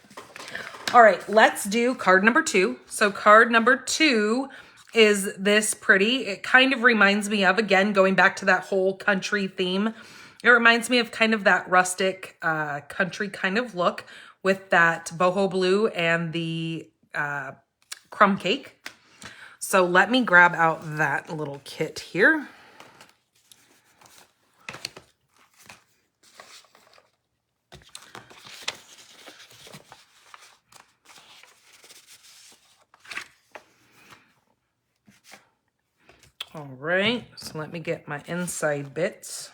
S1: All right, let's do card number 2. So card number 2 is this pretty. It kind of reminds me of, again, going back to that whole country theme. It reminds me of kind of that rustic country kind of look with that boho blue and the crumb cake. So let me grab out that little kit here. All right, so let me get my inside bits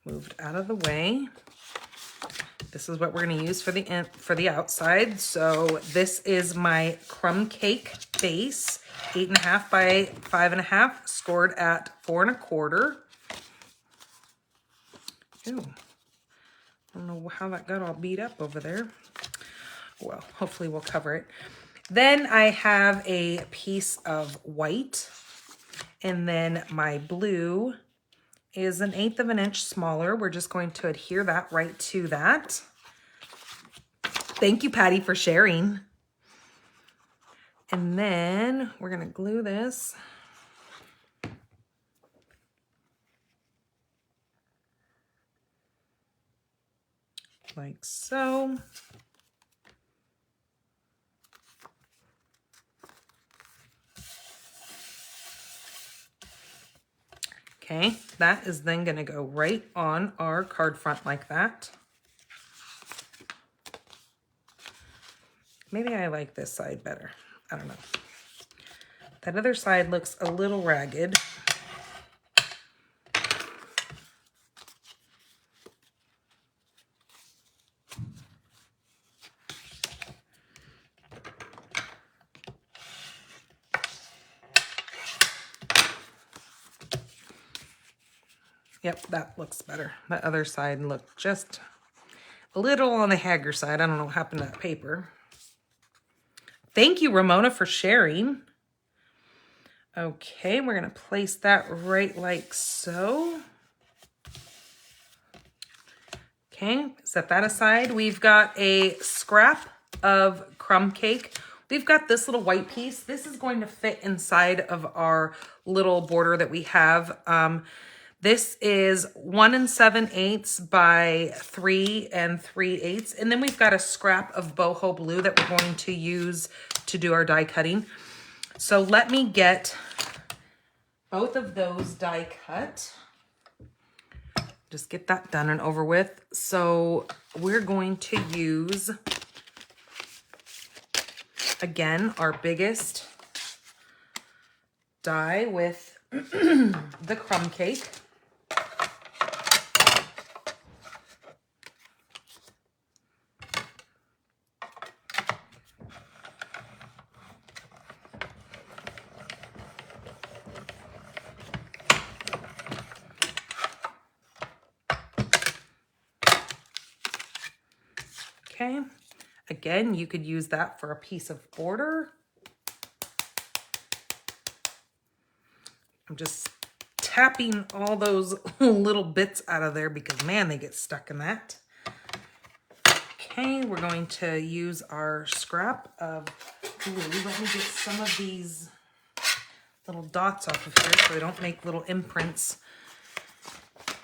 S1: moved out of the way. This is what we're going to use for the outside. So this is my crumb cake base, 8.5 by 5.5, scored at 4 1/4. Ew. I don't know how that got all beat up over there. Well, hopefully we'll cover it. Then I have a piece of white, and then my blue is 1/8 of an inch smaller. We're just going to adhere that right to that. Thank you, Patty, for sharing. And then we're gonna glue this. Like so. Okay, that is then gonna go right on our card front like that. Maybe I like this side better. I don't know. That other side looks a little ragged. Yep, that looks better. The other side looked just a little on the haggard side. I don't know what happened to that paper. Thank you, Ramona, for sharing. Okay, we're gonna place that right like so. Okay, set that aside. We've got a scrap of crumb cake. We've got this little white piece. This is going to fit inside of our little border that we have. This is 1 7/8 by 3 3/8. And then we've got a scrap of boho blue that we're going to use to do our die cutting. So let me get both of those die cut. Just get that done and over with. So we're going to use, again, our biggest die with the crumb cake. Okay, again, you could use that for a piece of border. I'm just tapping all those little bits out of there because, man, they get stuck in that. Okay, we're going to use our scrap of glue. Let me get some of these little dots off of here so they don't make little imprints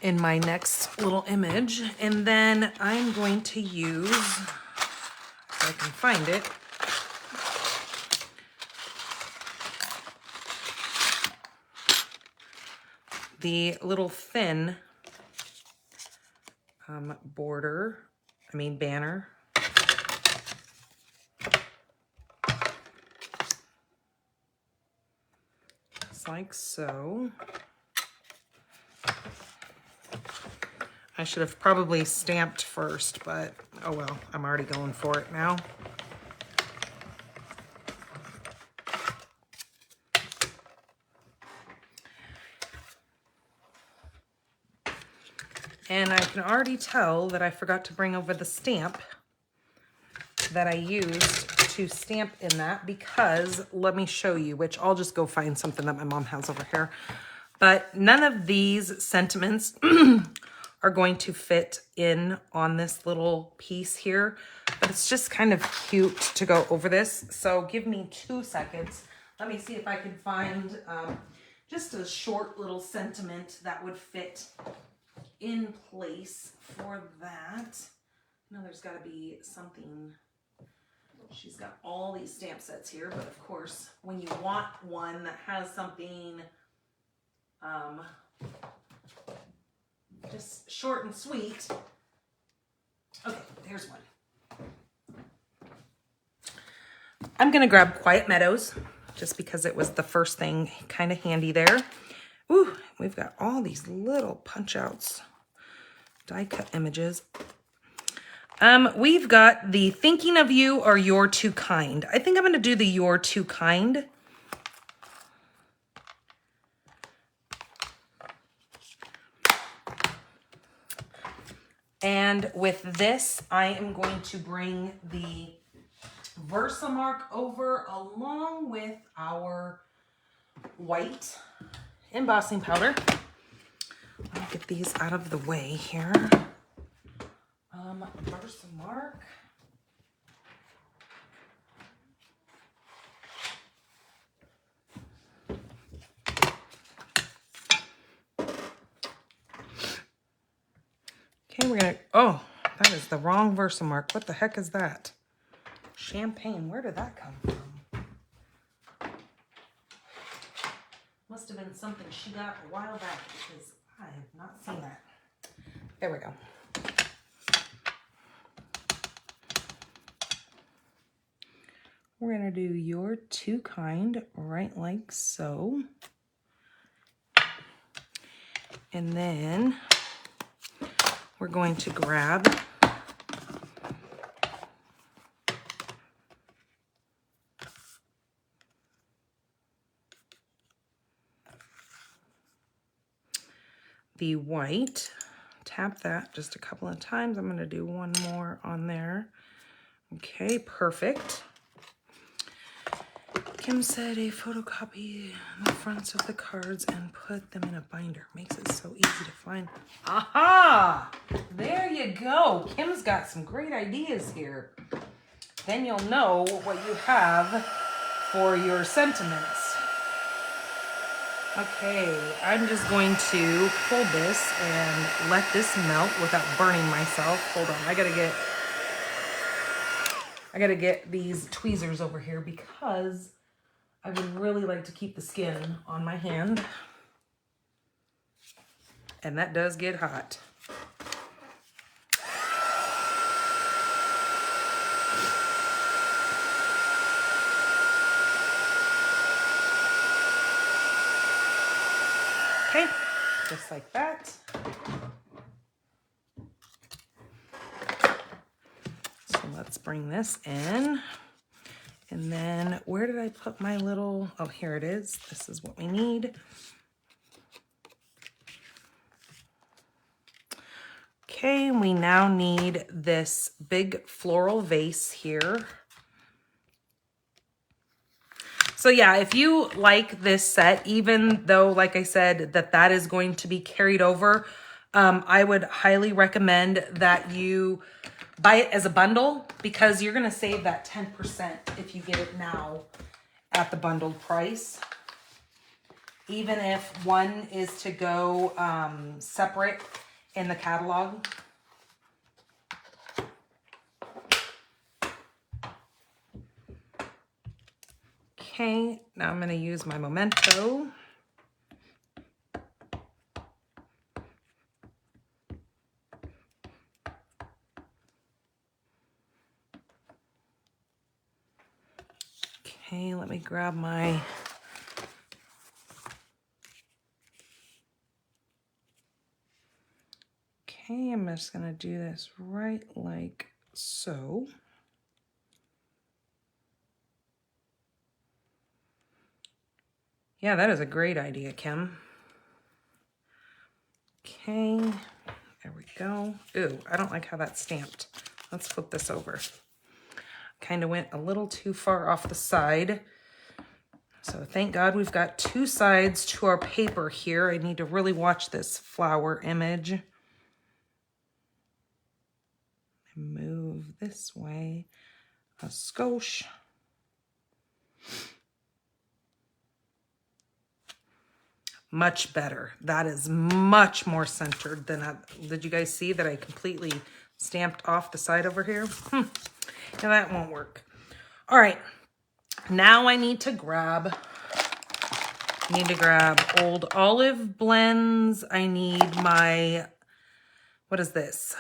S1: in my next little image. And then I'm going to use, if I can find it, the little thin banner. Just like so. I should have probably stamped first, but oh well, I'm already going for it now. And I can already tell that I forgot to bring over the stamp that I used to stamp in that, because let me show you, which I'll just go find something that my mom has over here. But none of these sentiments are going to fit in on this little piece here, but it's just kind of cute to go over this. So give me 2 seconds. Let me see if I can find just a short little sentiment that would fit in place for that. No, there's got to be something She's got all these stamp sets here, but of course, when you want one that has something just short and sweet. Okay, there's one. I'm gonna grab Quiet Meadows just because it was the first thing kind of handy there. Ooh, we've got all these little punch outs, die cut images. We've got the Thinking of You or You're Too Kind. I think I'm gonna do the You're Too Kind. And with this, I am going to bring the Versamark over along with our white embossing powder. Let me get these out of the way here. Versamark. Okay, we're gonna, oh, that is the wrong Versamark. What the heck is that? Champagne, where did that come from? Must have been something she got a while back because I have not seen that. There we go. We're gonna do You're Too Kind, right like so. And then we're going to grab the white, tap that just a couple of times. I'm gonna do one more on there. Okay, perfect. Kim said a photocopy the fronts of the cards and put them in a binder. Makes it so easy to find. Aha! There you go. Kim's got some great ideas here. Then you'll know what you have for your sentiments. Okay, I'm just going to hold this and let this melt without burning myself. Hold on, I gotta get these tweezers over here because I would really like to keep the skin on my hand. And that does get hot. Okay, just like that. So let's bring this in. And then where did I put my little, oh, here it is. This is what we need. Okay, we now need this big floral vase here. So yeah, if you like this set, even though, like I said, that is going to be carried over, I would highly recommend that you buy it as a bundle because you're gonna save that 10% if you get it now at the bundled price. Even if one is to go separate in the catalog. Okay, now I'm gonna use my Memento. Okay, let me grab my okay, I'm just gonna do this right like so. Yeah, that is a great idea, Kim. Okay, there we go. Ooh, I don't like how that's stamped. Let's flip this over. Kind of went a little too far off the side. So thank God we've got two sides to our paper here. I need to really watch this flower image. Move this way a skosh. Much better. That is much more centered than did you guys see that I completely stamped off the side over here? Now that won't work. All right, now I need to grab Old Olive blends. I need my, what is this?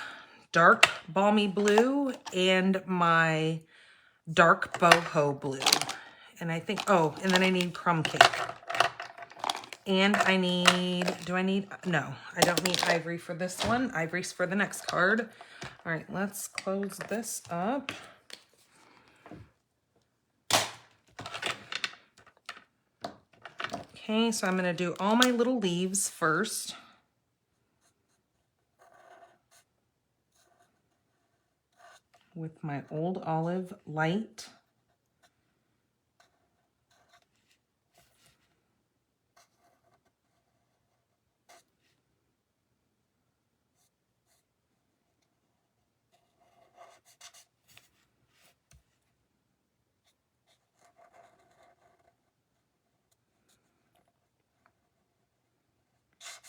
S1: Dark Balmy Blue and my dark boho blue. And I think, oh, and then I need crumb cake. And I need, no, I don't need ivory for this one. Ivory's for the next card. All right, let's close this up. Okay, so I'm gonna do all my little leaves first. With my Old Olive light.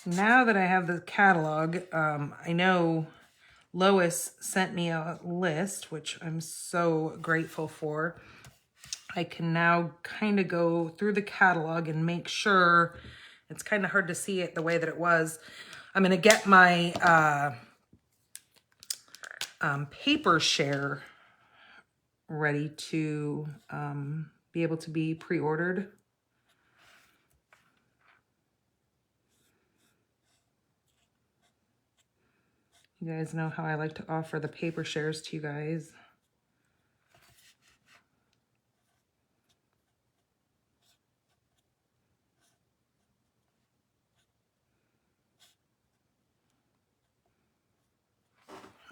S1: Now that I have the catalog, I know Lois sent me a list, which I'm so grateful for. I can now kind of go through the catalog and make sure, it's kind of hard to see it the way that it was. I'm going to get my paper share ready to be able to be pre-ordered. You guys know how I like to offer the paper shares to you guys.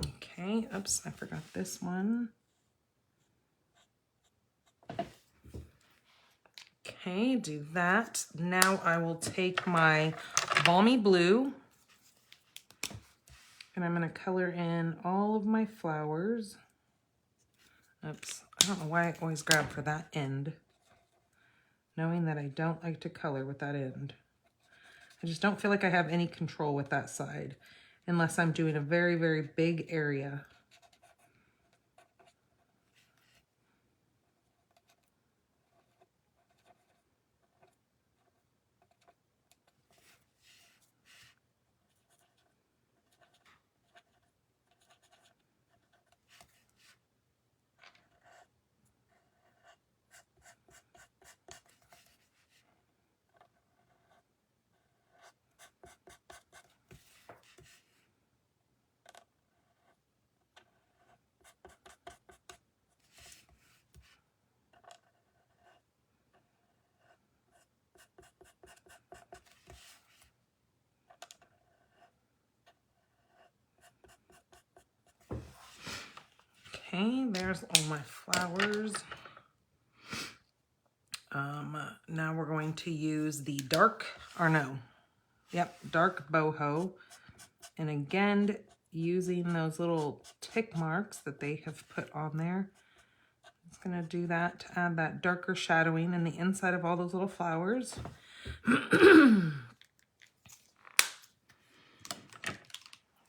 S1: Okay, oops, I forgot this one. Okay, do that. Now I will take my Balmy Blue and I'm gonna color in all of my flowers. Oops, I don't know why I always grab for that end, knowing that I don't like to color with that end. I just don't feel like I have any control with that side unless I'm doing a very, very big area. Okay, there's all my flowers. Now we're going to use the dark boho. And again, using those little tick marks that they have put on there. It's gonna do that to add that darker shadowing in the inside of all those little flowers.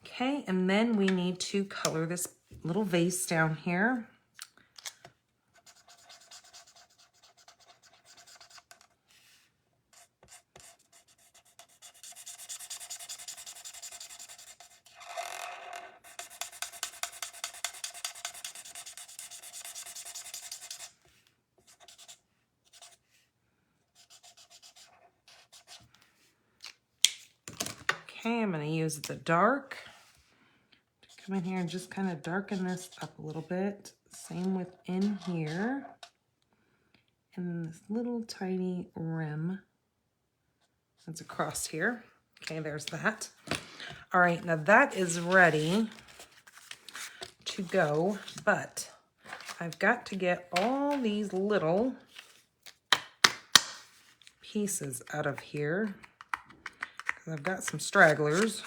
S1: Okay, and then we need to color this little vase down here. Okay, I'm going to use the dark to come in here and just kind of darken this up a little bit. Same with in here. And this little tiny rim that's across here. Okay, there's that. All right, now that is ready to go, but I've got to get all these little pieces out of here. I've got some stragglers.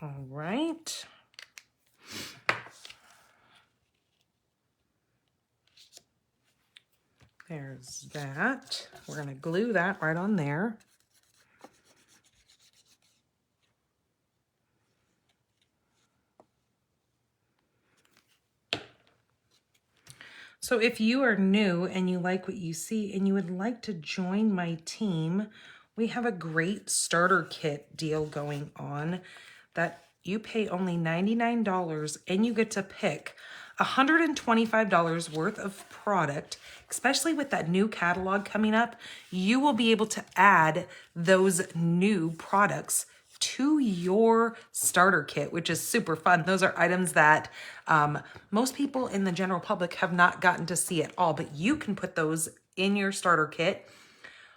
S1: All right. There's that. We're going to glue that right on there. So if you are new and you like what you see and you would like to join my team, we have a great starter kit deal going on that you pay only $99 and you get to pick $125 worth of product. Especially with that new catalog coming up, you will be able to add those new products to your starter kit, which is super fun. Those are items that most people in the general public have not gotten to see at all, but you can put those in your starter kit.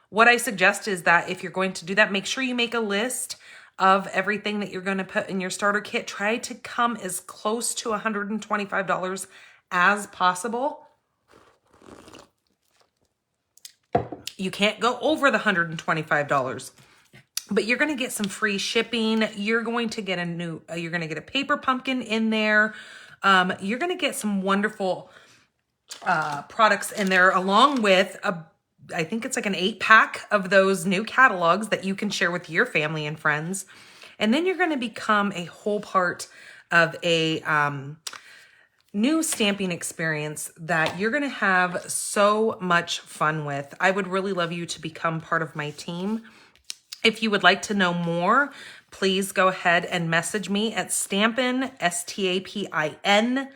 S1: What I suggest is that if you're going to do that, make sure you make a list of everything that you're going to put in your starter kit. Try to come as close to $125 as possible. You can't go over the $125. But you're going to get some free shipping. You're going to get you're going to get a paper pumpkin in there. You're going to get some wonderful products in there, along with I think it's like an 8-pack of those new catalogs that you can share with your family and friends. And then you're going to become a whole part of a new stamping experience that you're going to have so much fun with. I would really love you to become part of my team. If you would like to know more, please go ahead and message me at Stampin, S-T-A-P-I-N,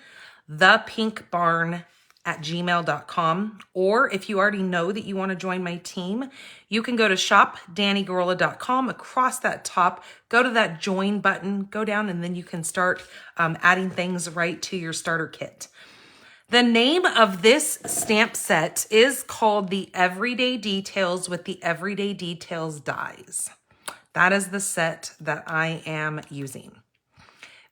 S1: thepinkbarn@gmail.com. Or if you already know that you want to join my team, you can go to shopdannygorilla.com. Across that top, go to that join button, go down, and then you can start adding things right to your starter kit. The name of this stamp set is called the Everyday Details with the Everyday Details dies. That is the set that I am using.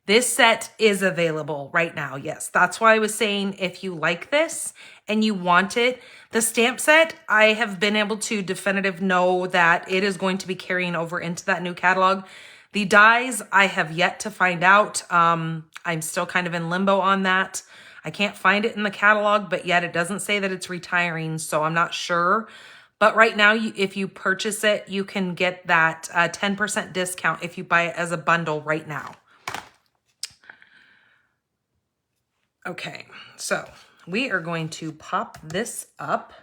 S1: This set is available right now. Yes, that's why I was saying if you like this and you want it, the stamp set, I have been able to definitive know that it is going to be carrying over into that new catalog. The dies, I have yet to find out. I'm still kind of in limbo on that. I can't find it in the catalog, but yet it doesn't say that it's retiring, so I'm not sure. But right now, if you purchase it, you can get that 10% discount if you buy it as a bundle right now. Okay, so we are going to pop this up.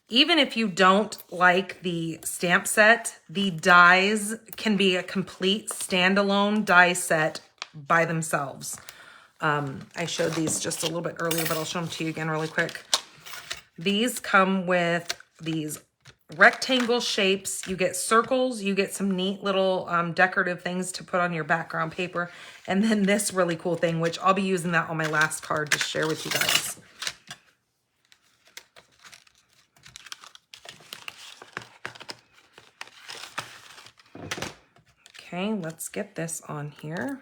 S1: Even if you don't like the stamp set, the dies can be a complete standalone die set by themselves. I showed these just a little bit earlier, but I'll show them to you again really quick. These come with these rectangle shapes. You get circles, you get some neat little decorative things to put on your background paper, and then this really cool thing, which I'll be using that on my last card to share with you guys. Okay, let's get this on here.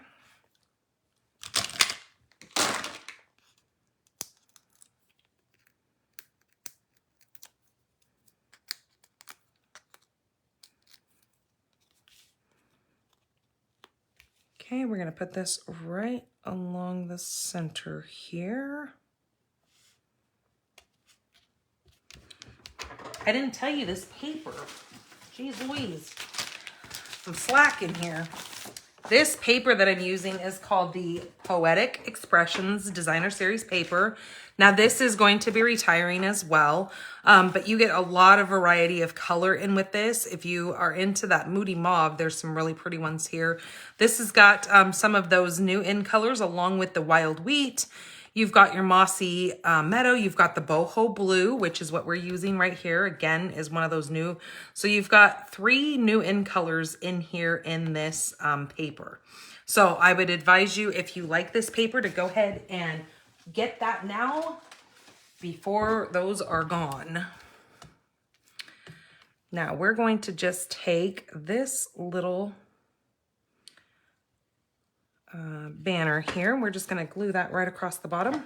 S1: Okay, we're going to put this right along the center here. I didn't tell you this paper. Jeez Louise. I'm slacking here. This paper that I'm using is called the Poetic Expressions Designer Series paper. Now this is going to be retiring as well, but you get a lot of variety of color in with this. If you are into that moody mauve, there's some really pretty ones here. This has got some of those new in colors along with the wild wheat. You've got your mossy meadow. You've got the boho blue, which is what we're using right here. Again, is one of those new. So you've got 3 new in colors in here in this paper. So I would advise you, if you like this paper, to go ahead and get that now before those are gone. Now we're going to just take this little banner here. We're just going to glue that right across the bottom.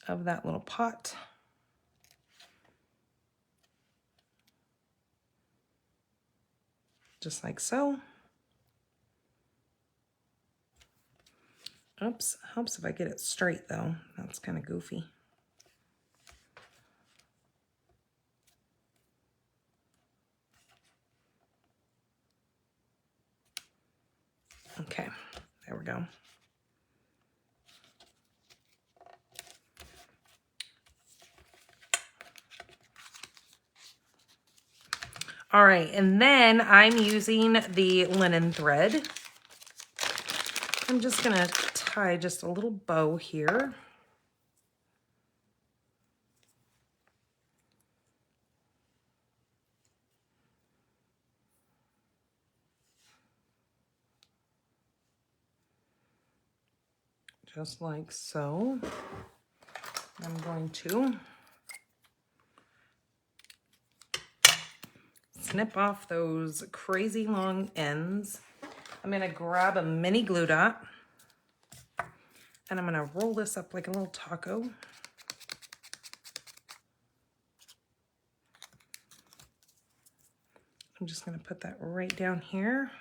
S1: Of that little pot. just like so. Oops, helps if I get it straight though. That's kind of goofy. Okay, there we go. All right, and then I'm using the linen thread. I'm just gonna tie just a little bow here. Just like so. I'm going to snip off those crazy long ends. I'm gonna grab a mini glue dot and I'm gonna roll this up like a little taco. I'm just gonna put that right down here.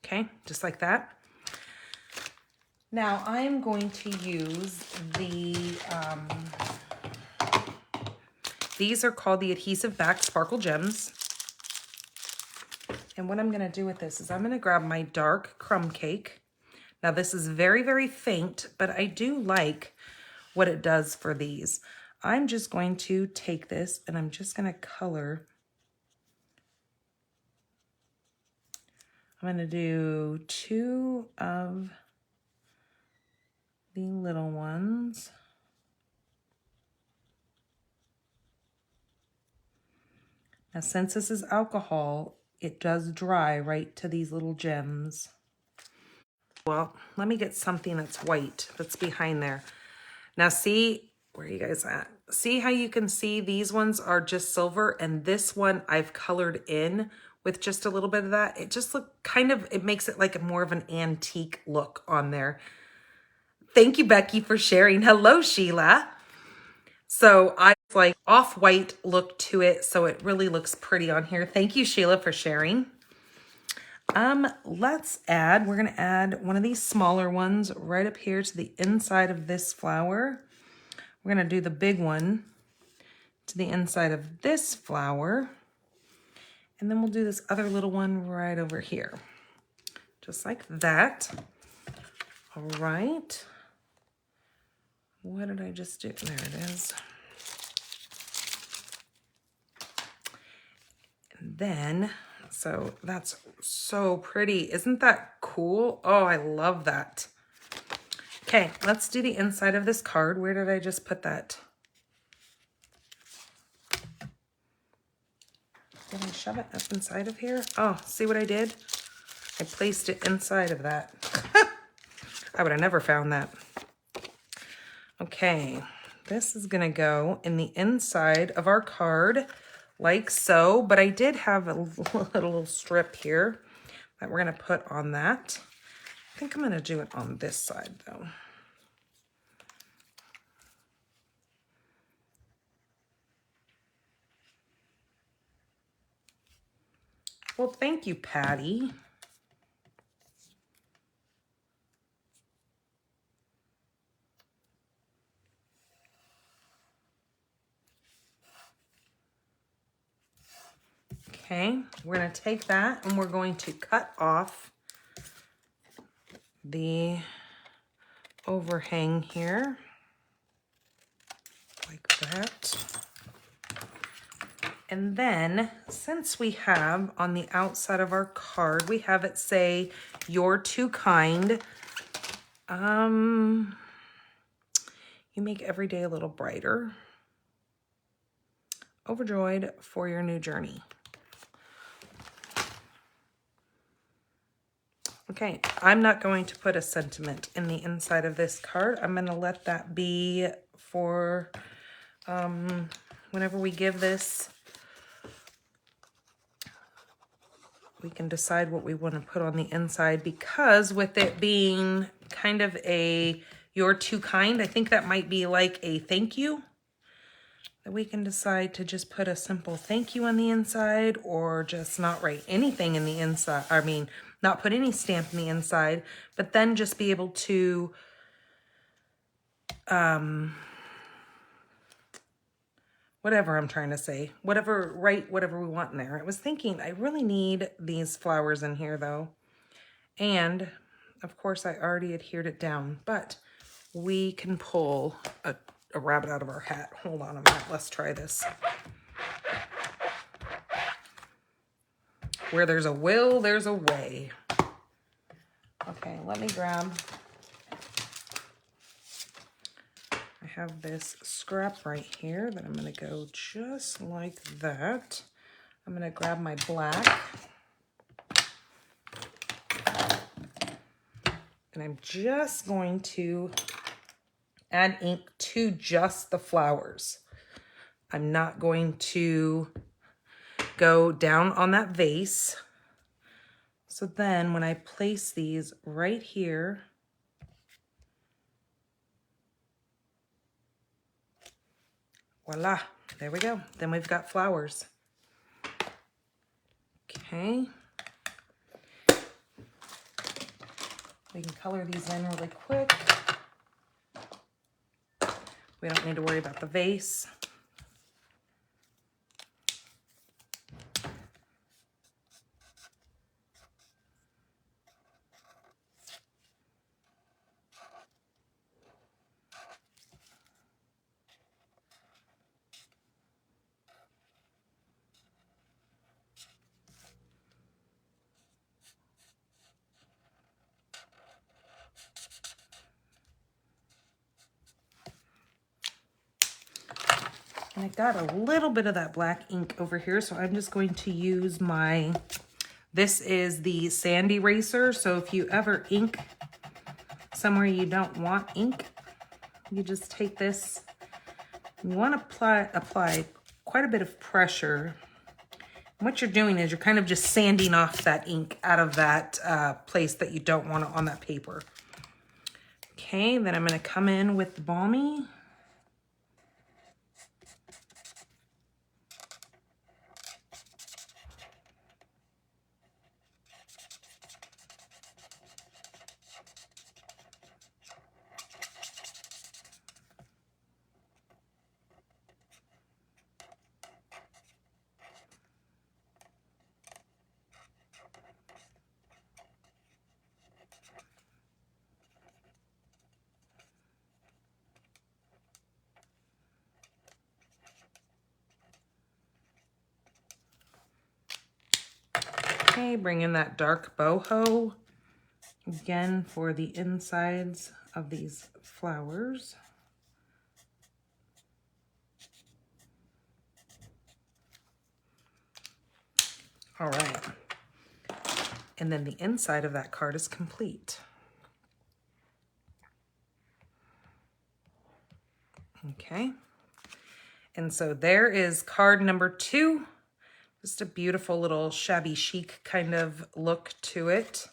S1: Okay, just like that. Now I'm going to use these are called the Adhesive Back Sparkle Gems. And what I'm gonna do with this is I'm gonna grab my dark crumb cake. Now this is very, very faint, but I do like what it does for these. I'm just going to take this and I'm just gonna color. I'm gonna do 2 of the little ones. Now, since this is alcohol, it does dry right to these little gems. Well, let me get something that's white that's behind there. Now see, where are you guys at? See how you can see these ones are just silver and this one I've colored in with just a little bit of that. It just look kind of, it makes it like a more of an antique look on there. Thank you, Becky, for sharing. Hello, Sheila. So I like off-white look to it, so it really looks pretty on here. Thank you, Sheila, for sharing. Let's add, we're gonna add one of these smaller ones right up here to the inside of this flower. We're gonna do the big one to the inside of this flower. And then we'll do this other little one right over here. Just like that. All right. What did I just do? There it is. And then, so that's so pretty. Isn't that cool? Oh, I love that. Okay, let's do the inside of this card. Where did I just put that? Did I shove it up inside of here? Oh, see what I did? I placed it inside of that. I would have never found that. Okay, this is gonna go in the inside of our card like so, but I did have a little strip here that we're gonna put on that. I think I'm gonna do it on this side though. Well, thank you, Patty. Okay, we're gonna take that and we're going to cut off the overhang here, like that. And then, since we have on the outside of our card, we have it say, "You're too kind." You make every day a little brighter. Overjoyed for your new journey. Okay, I'm not going to put a sentiment in the inside of this card. I'm gonna let that be for whenever we give this. We can decide what we want to put on the inside, because with it being kind of a "you're too kind," I think that might be like a thank you. that we can decide to just put a simple thank you on the inside, or just not write anything in the inside. I mean, not put any stamp in the inside, but then just be able to whatever I'm trying to say, write whatever we want in there. I was thinking I really need these flowers in here though. And of course I already adhered it down, but we can pull a rabbit out of our hat. Hold on a minute, let's try this. Where there's a will, there's a way. Okay, let me grab, I have this scrap right here that I'm gonna go just like that. I'm gonna grab my black. And I'm just going to add ink to just the flowers. I'm not going to go down on that vase. So then when I place these right here, voila, there we go. Then we've got flowers. Okay. We can color these in really quick. We don't need to worry about the vase. And I got a little bit of that black ink over here, so I'm just going to use my, this is the sand eraser. So if you ever ink somewhere you don't want ink, you just take this. You want to apply quite a bit of pressure. And what you're doing is you're kind of just sanding off that ink out of that place that you don't want it on that paper. Okay, then I'm going to come in with the balmy. Okay, bring in that dark boho again for the insides of these flowers. All right, and then the inside of that card is complete. Okay, and so there is card number 2. Just a beautiful little shabby chic kind of look to it.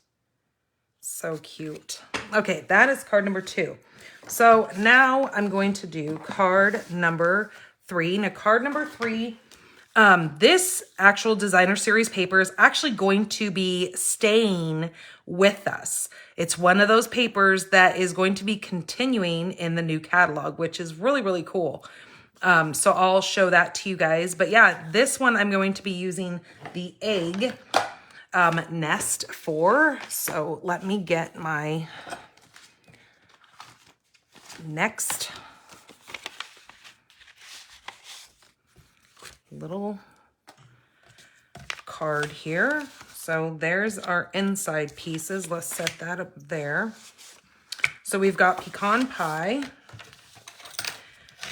S1: So cute. Okay, that is card number 2. So now I'm going to do card number 3. Now card number 3, this actual designer series paper is actually going to be staying with us. It's one of those papers that is going to be continuing in the new catalog, which is really, really cool. So I'll show that to you guys. But yeah, this one I'm going to be using the egg nest for. So let me get my next little card here. So there's our inside pieces. Let's set that up there. So we've got pecan pie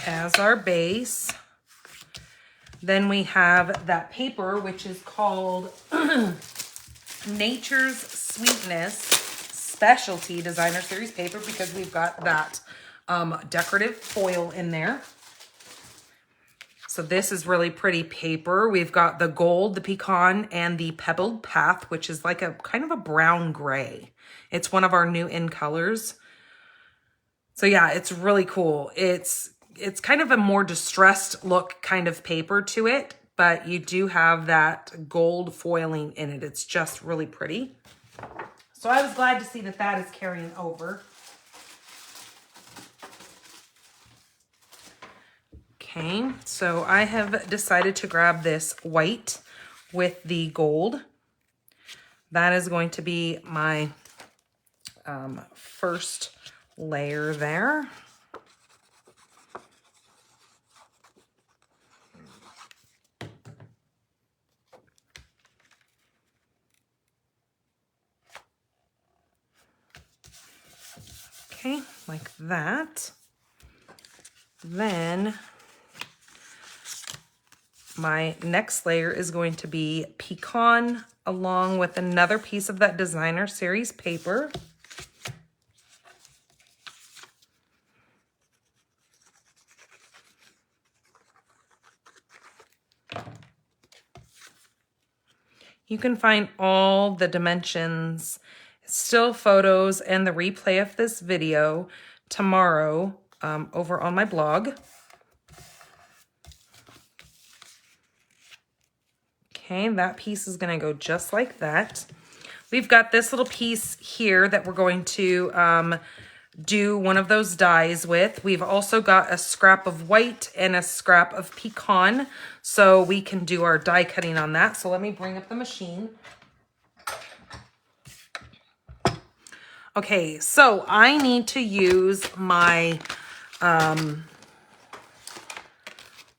S1: as our base. Then we have that paper, which is called Nature's Sweetness Specialty Designer Series paper, because we've got that decorative foil in there. So this is really pretty paper. We've got the gold, the pecan, and the pebbled path, which is like a kind of a brown gray. It's one of our new in colors. So yeah, it's really cool. It's it's kind of a more distressed look kind of paper to it, but you do have that gold foiling in it. It's just really pretty. So I was glad to see that that is carrying over. Okay, so I have decided to grab this white with the gold. That is going to be my first layer there. Okay, like that. Then my next layer is going to be pecan along with another piece of that designer series paper. You can find all the dimensions, still photos, and the replay of this video tomorrow over on my blog. Okay, that piece is going to go just like that. We've got this little piece here that we're going to do one of those dies with. We've also got a scrap of white and a scrap of pecan, so we can do our die cutting on that. So let me bring up the machine. Okay, so I need to use my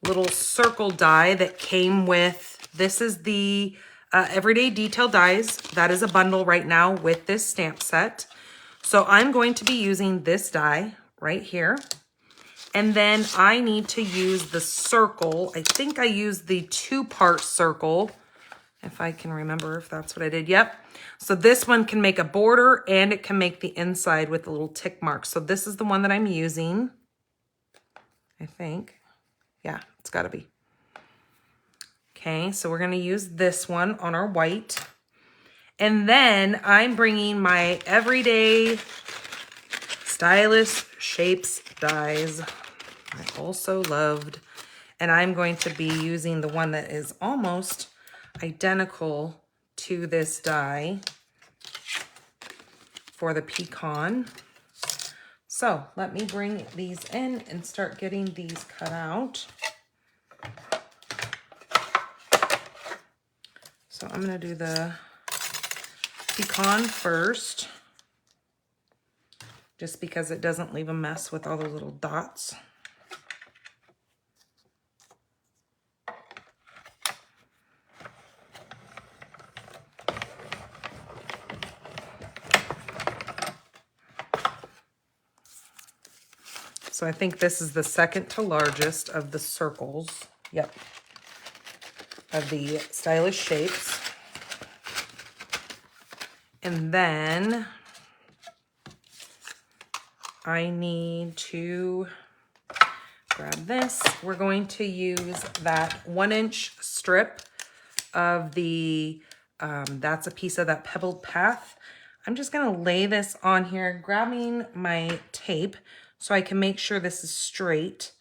S1: little circle die that came with, this is the Everyday Detail Dies. That is a bundle right now with this stamp set. So I'm going to be using this die right here. And then I need to use the circle. I think I used the 2-part circle, if I can remember if that's what I did. Yep. So this one can make a border and it can make the inside with a little tick mark. So this is the one that I'm using, I think. Yeah, it's got to be. Okay, so we're going to use this one on our white. And then I'm bringing my Everyday Stylish Shapes dies. I also loved. And I'm going to be using the one that is almost identical to this die for the pecan. So let me bring these in and start getting these cut out. So I'm going to do the pecan first, just because it doesn't leave a mess with all the little dots. So I think this is the second to largest of the circles. Yep. Of the Stylish Shapes. And then I need to grab this. We're going to use that 1-inch strip of the, that's a piece of that pebbled path. I'm just gonna lay this on here, grabbing my tape so I can make sure this is straight.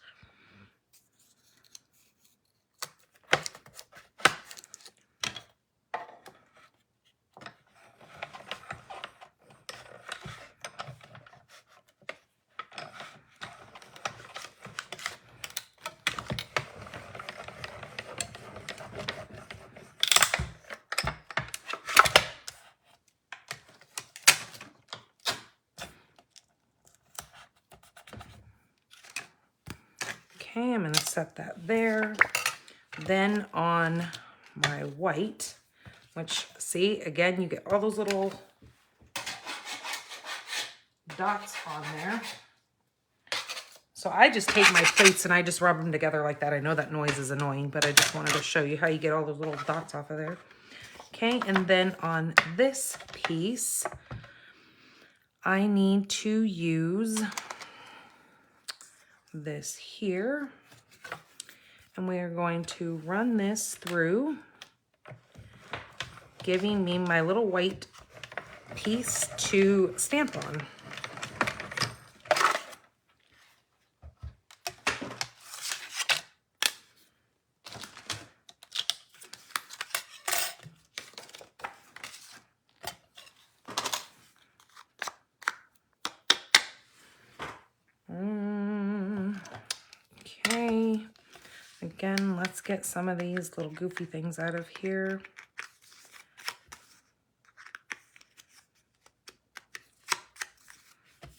S1: Okay, I'm going to set that there. Then on my white, which, see, again, you get all those little dots on there. So I just take my plates and I just rub them together like that. I know that noise is annoying, but I just wanted to show you how you get all those little dots off of there. Okay, and then on this piece, I need to use this here, and we are going to run this through, giving me my little white piece to stamp on. get some of these little goofy things out of here.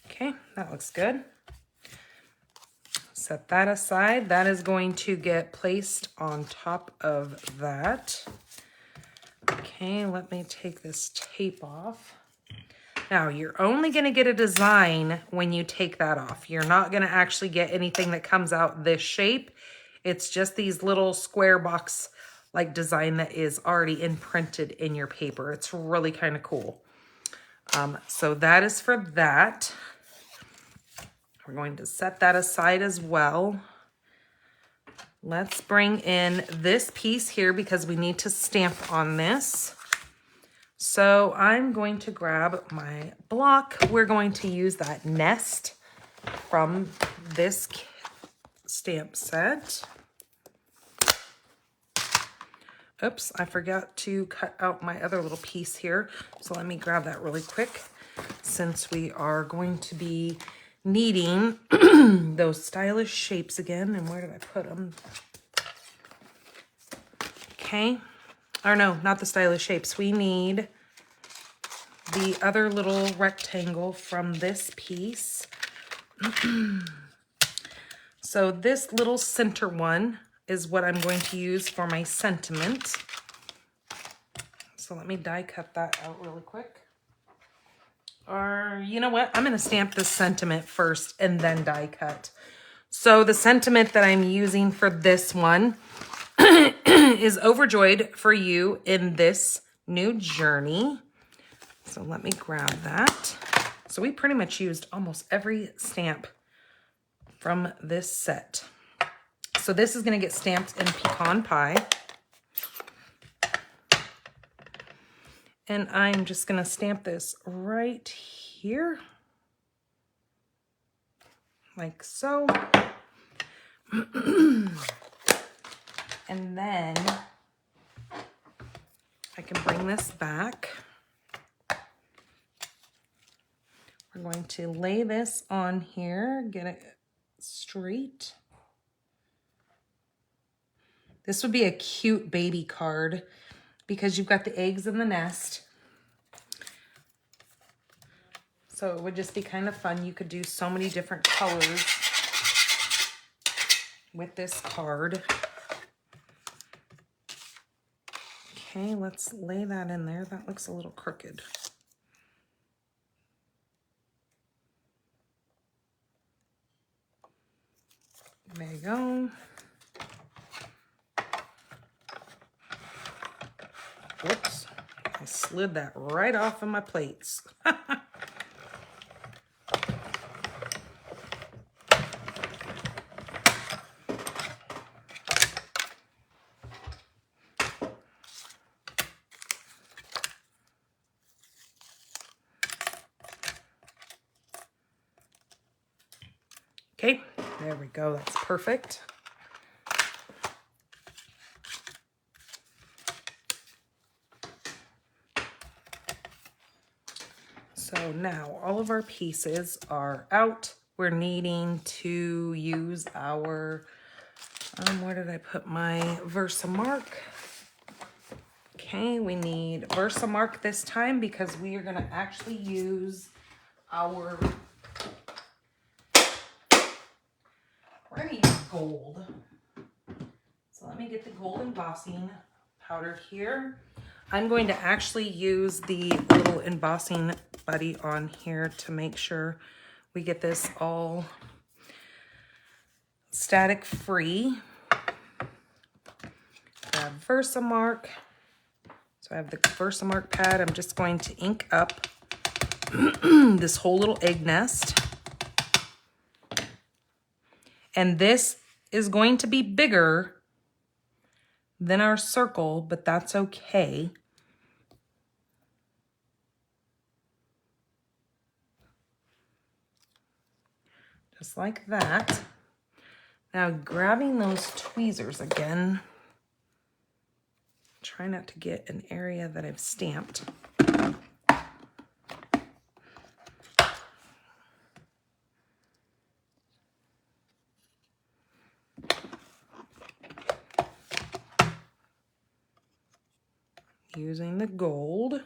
S1: Okay, that looks good. Set that aside. That is going to get placed on top of that. Okay, let me take this tape off. Now, you're only going to get a design when you take that off. You're not going to actually get anything that comes out this shape. It's just these little square box like design that is already imprinted in your paper. It's really kind of cool. So that is for that. We're going to set that aside as well. Let's bring in this piece here because we need to stamp on this. So I'm going to grab my block. We're going to use that nest from this stamp set. Oops, I forgot to cut out my other little piece here. So let me grab that really quick since we are going to be needing those stylish shapes again. And where did I put them? Okay. Or no, not the stylish shapes. We need the other little rectangle from this piece. So this little center one is what I'm going to use for my sentiment. So let me die cut that out really quick. Or you know what? I'm going to stamp the sentiment first and then die cut. So the sentiment that I'm using for this one is overjoyed for you in this new journey. So let me grab that. So we pretty much used almost every stamp from this set. So this is going to get stamped in pecan pie. And I'm just going to stamp this right here. Like so. And then I can bring this back. We're going to lay this on here, get it straight. This would be a cute baby card because you've got the eggs in the nest. So it would just be kind of fun. You could do so many different colors with this card. Okay, let's lay that in there. That looks a little crooked. There you go. Whoops, I slid that right off of my plates. Okay, there we go. That's perfect. So now all of our pieces are out. We're needing to use our, where did I put my Versamark? Okay, we need Versamark this time because we are going to actually use our, we're going to use gold. So let me get the gold embossing powder here. I'm going to actually use the little embossing buddy on here to make sure we get this all static free. Grab Versamark. So I have the Versamark pad. I'm just going to ink up this whole little egg nest. And this is going to be bigger than our circle, but that's okay. Just like that. Now grabbing those tweezers again. Try not to get an area that I've stamped. using the gold.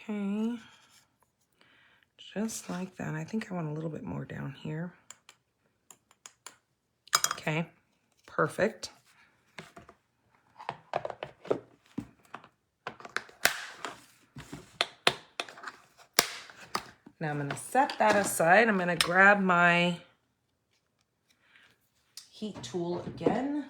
S1: Okay, just like that. I think I want a little bit more down here. Okay, perfect. Now I'm going to set that aside. I'm going to grab my heat tool again.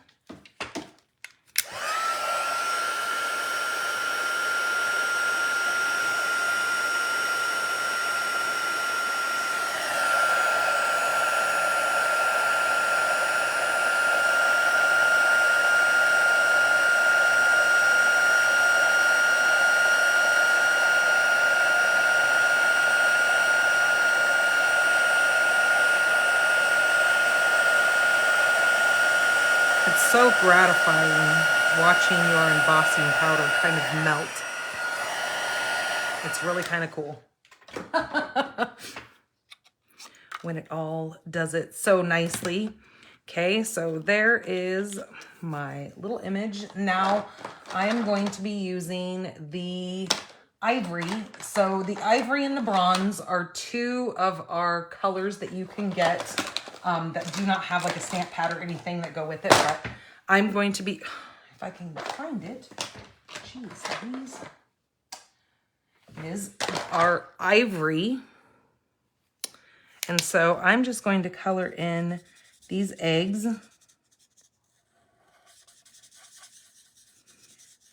S1: It's so gratifying watching your embossing powder kind of melt. It's really kind of cool when it all does it so nicely. Okay, so there is my little image. Now I am going to be using the ivory. So the ivory and the bronze are two of our colors that you can get that do not have like a stamp pad or anything that go with it. But I'm going to be, if I can find it, jeez, these is our ivory. And so I'm just going to color in these eggs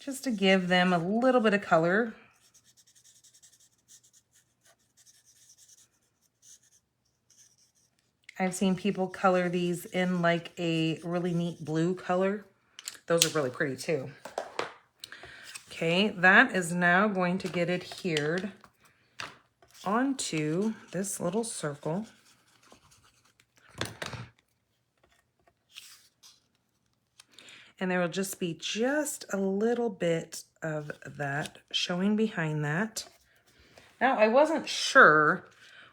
S1: just to give them a little bit of color. I've seen people color these in like a really neat blue color. Those are really pretty too. Okay, that is now going to get adhered onto this little circle. And there will just be just a little bit of that showing behind that. Now, I wasn't sure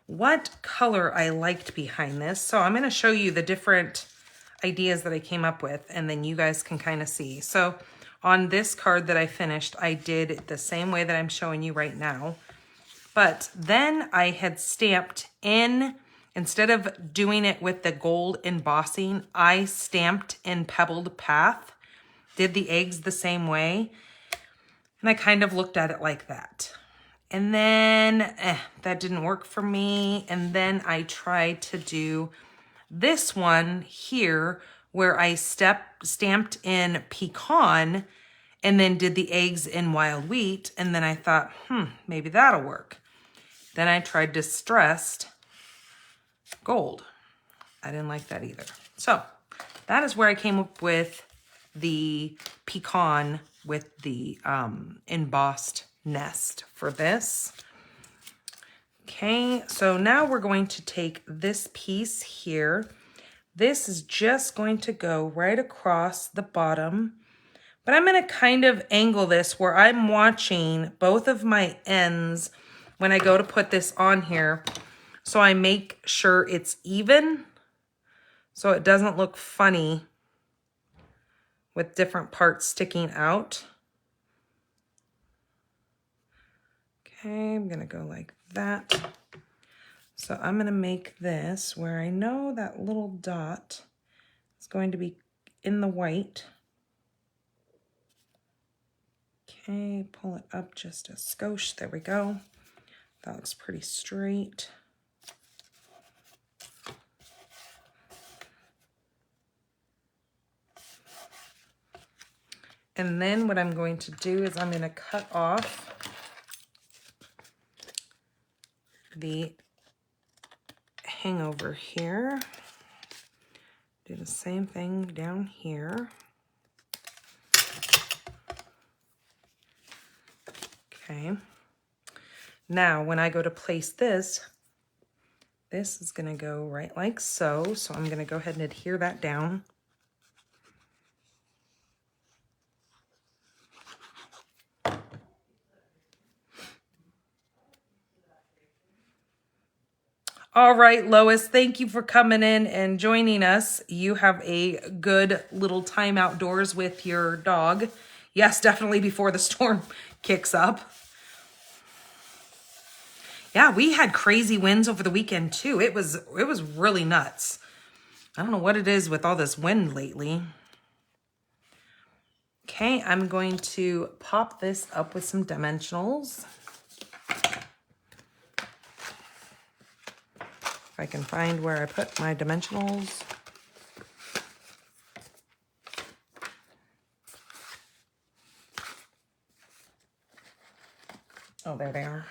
S1: what color I liked behind this, so I'm going to show you the different ideas that I came up with, and then you guys can kind of see. So on this card that I finished, I did it the same way that I'm showing you right now. But then I had stamped in, instead of doing it with the gold embossing, I stamped in Pebbled Path, did the eggs the same way, and I kind of looked at it like that. And then that didn't work for me. And then I tried to do this one here where I stamped in Pecan and then did the eggs in Wild Wheat. And then I thought, maybe that'll work. Then I tried Distressed Gold. I didn't like that either. So that is where I came up with the pecan with the embossed nest for this. Okay, so now we're going to take this piece here. This is just going to go right across the bottom, but I'm going to kind of angle this where I'm watching both of my ends when I go to put this on here, so I make sure it's even so it doesn't look funny with different parts sticking out. Okay, I'm gonna go like that. So I'm gonna make this where I know that little dot is going to be in the white. Okay, pull it up just a skosh. There we go. That looks pretty straight. And then what I'm going to do is I'm going to cut off the hangover here. Do the same thing down here. Okay. Now, when I go to place this, This is gonna go right like so. So I'm gonna go ahead and adhere that down. All right, Lois, thank you for coming in and joining us. You have a good little time outdoors with your dog. Yes, definitely before the storm kicks up. Yeah, we had crazy winds over the weekend too. It was really nuts. I don't know what it is with all this wind lately. Okay, I'm going to pop this up with some dimensionals. If I can find where I put my dimensionals. Oh, there they are.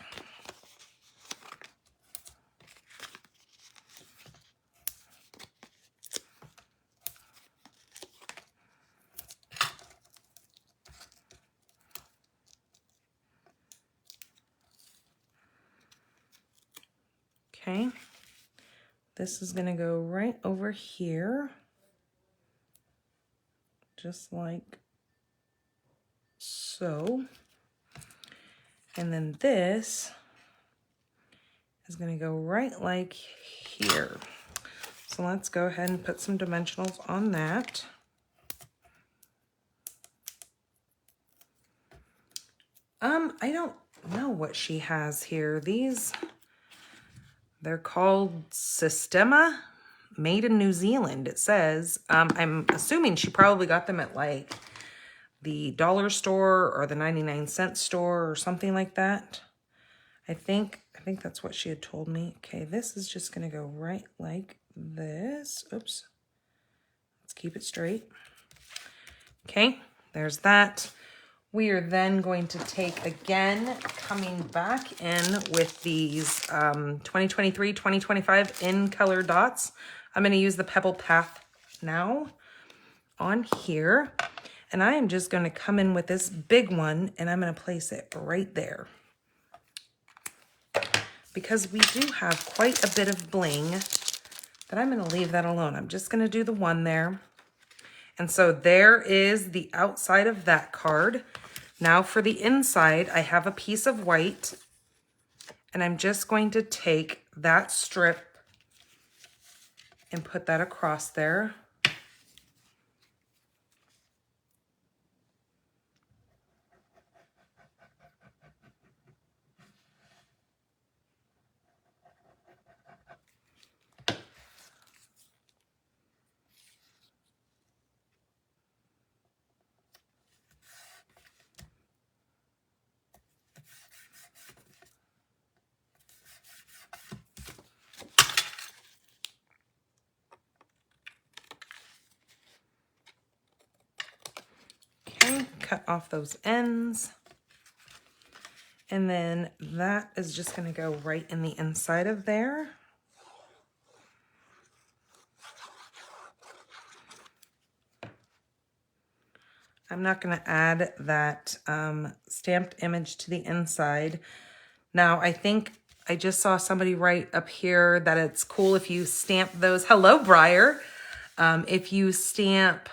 S1: Okay. This is gonna go right over here. Just like so. And then this is gonna go right like here. So let's go ahead and put some dimensionals on that. I don't know what she has here. They're called Sistema, made in New Zealand, it says. I'm assuming she probably got them at like the dollar store or the 99-cent store or something like that. I think that's what she had told me. Okay, this is just gonna go right like this. Oops. Let's keep it straight. Okay, there's that. We are then going to take, again, coming back in with these 2023, 2025 in color dots. I'm going to use the Pebble Path now on here. And I am just going to come in with this big one and I'm going to place it right there. Because we do have quite a bit of bling, but I'm going to leave that alone. I'm just going to do the one there. And so there is the outside of that card. Now for the inside, I have a piece of white and I'm just going to take that strip and put that across there. Okay, cut off those ends. And then that is just going to go right in the inside of there. I'm not going to add that stamped image to the inside. Now, I think I just saw somebody write up here that it's cool if you stamp those. Hello, Briar. If you stamp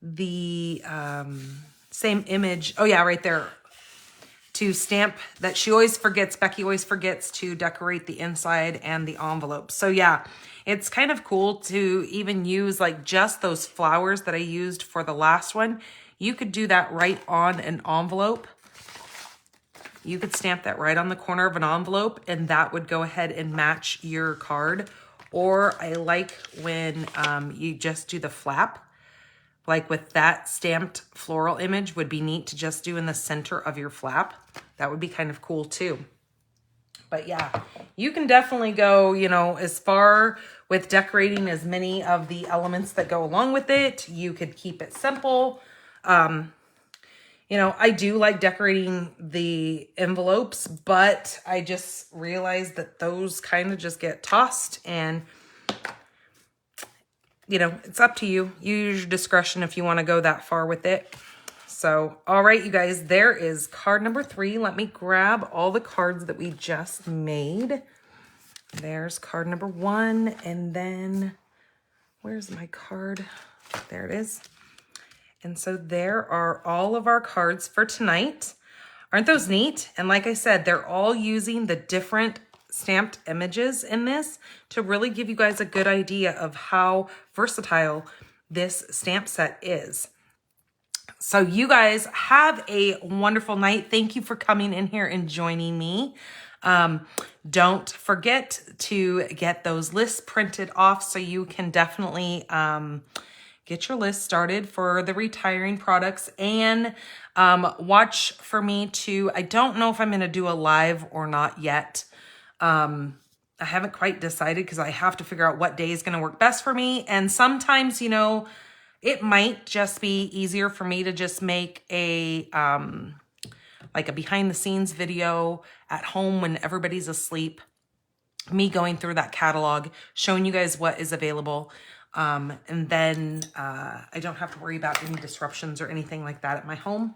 S1: the same image. Oh, yeah, right there. To stamp that she always forgets, Becky always forgets to decorate the inside and the envelope. So yeah, it's kind of cool to even use like just those flowers that I used for the last one. You could do that right on an envelope. You could stamp that right on the corner of an envelope and that would go ahead and match your card. Or I like when you just do the flap. Like with that stamped floral image would be neat to just do in the center of your flap. That would be kind of cool too. But yeah, you can definitely go, you know, as far with decorating as many of the elements that go along with it. You could keep it simple. You know, I do like decorating the envelopes, but I just realized that those kind of just get tossed and you know, it's up to you. You use your discretion if you want to go that far with it. So, all right, you guys, there is card number 3. Let me grab all the cards that we just made. There's card number 1. And then, where's my card? There it is. And so there are all of our cards for tonight. Aren't those neat? And like I said, they're all using the different stamped images in this to really give you guys a good idea of how versatile this stamp set is. So you guys have a wonderful night. Thank you for coming in here and joining me. Don't forget to get those lists printed off so you can definitely get your list started for the retiring products, and watch for me to, I don't know if I'm going to do a live or not yet. I haven't quite decided because I have to figure out what day is going to work best for me. And sometimes, you know, it might just be easier for me to just make a, like a behind the scenes video at home when everybody's asleep. Me going through that catalog, showing you guys what is available. And then I don't have to worry about any disruptions or anything like that at my home.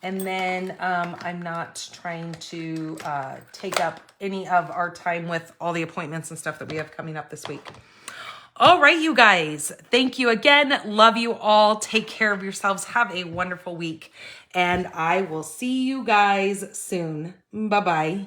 S1: And then I'm not trying to take up any of our time with all the appointments and stuff that we have coming up this week. All right, you guys. Thank you again. Love you all. Take care of yourselves. Have a wonderful week. And I will see you guys soon. Bye-bye.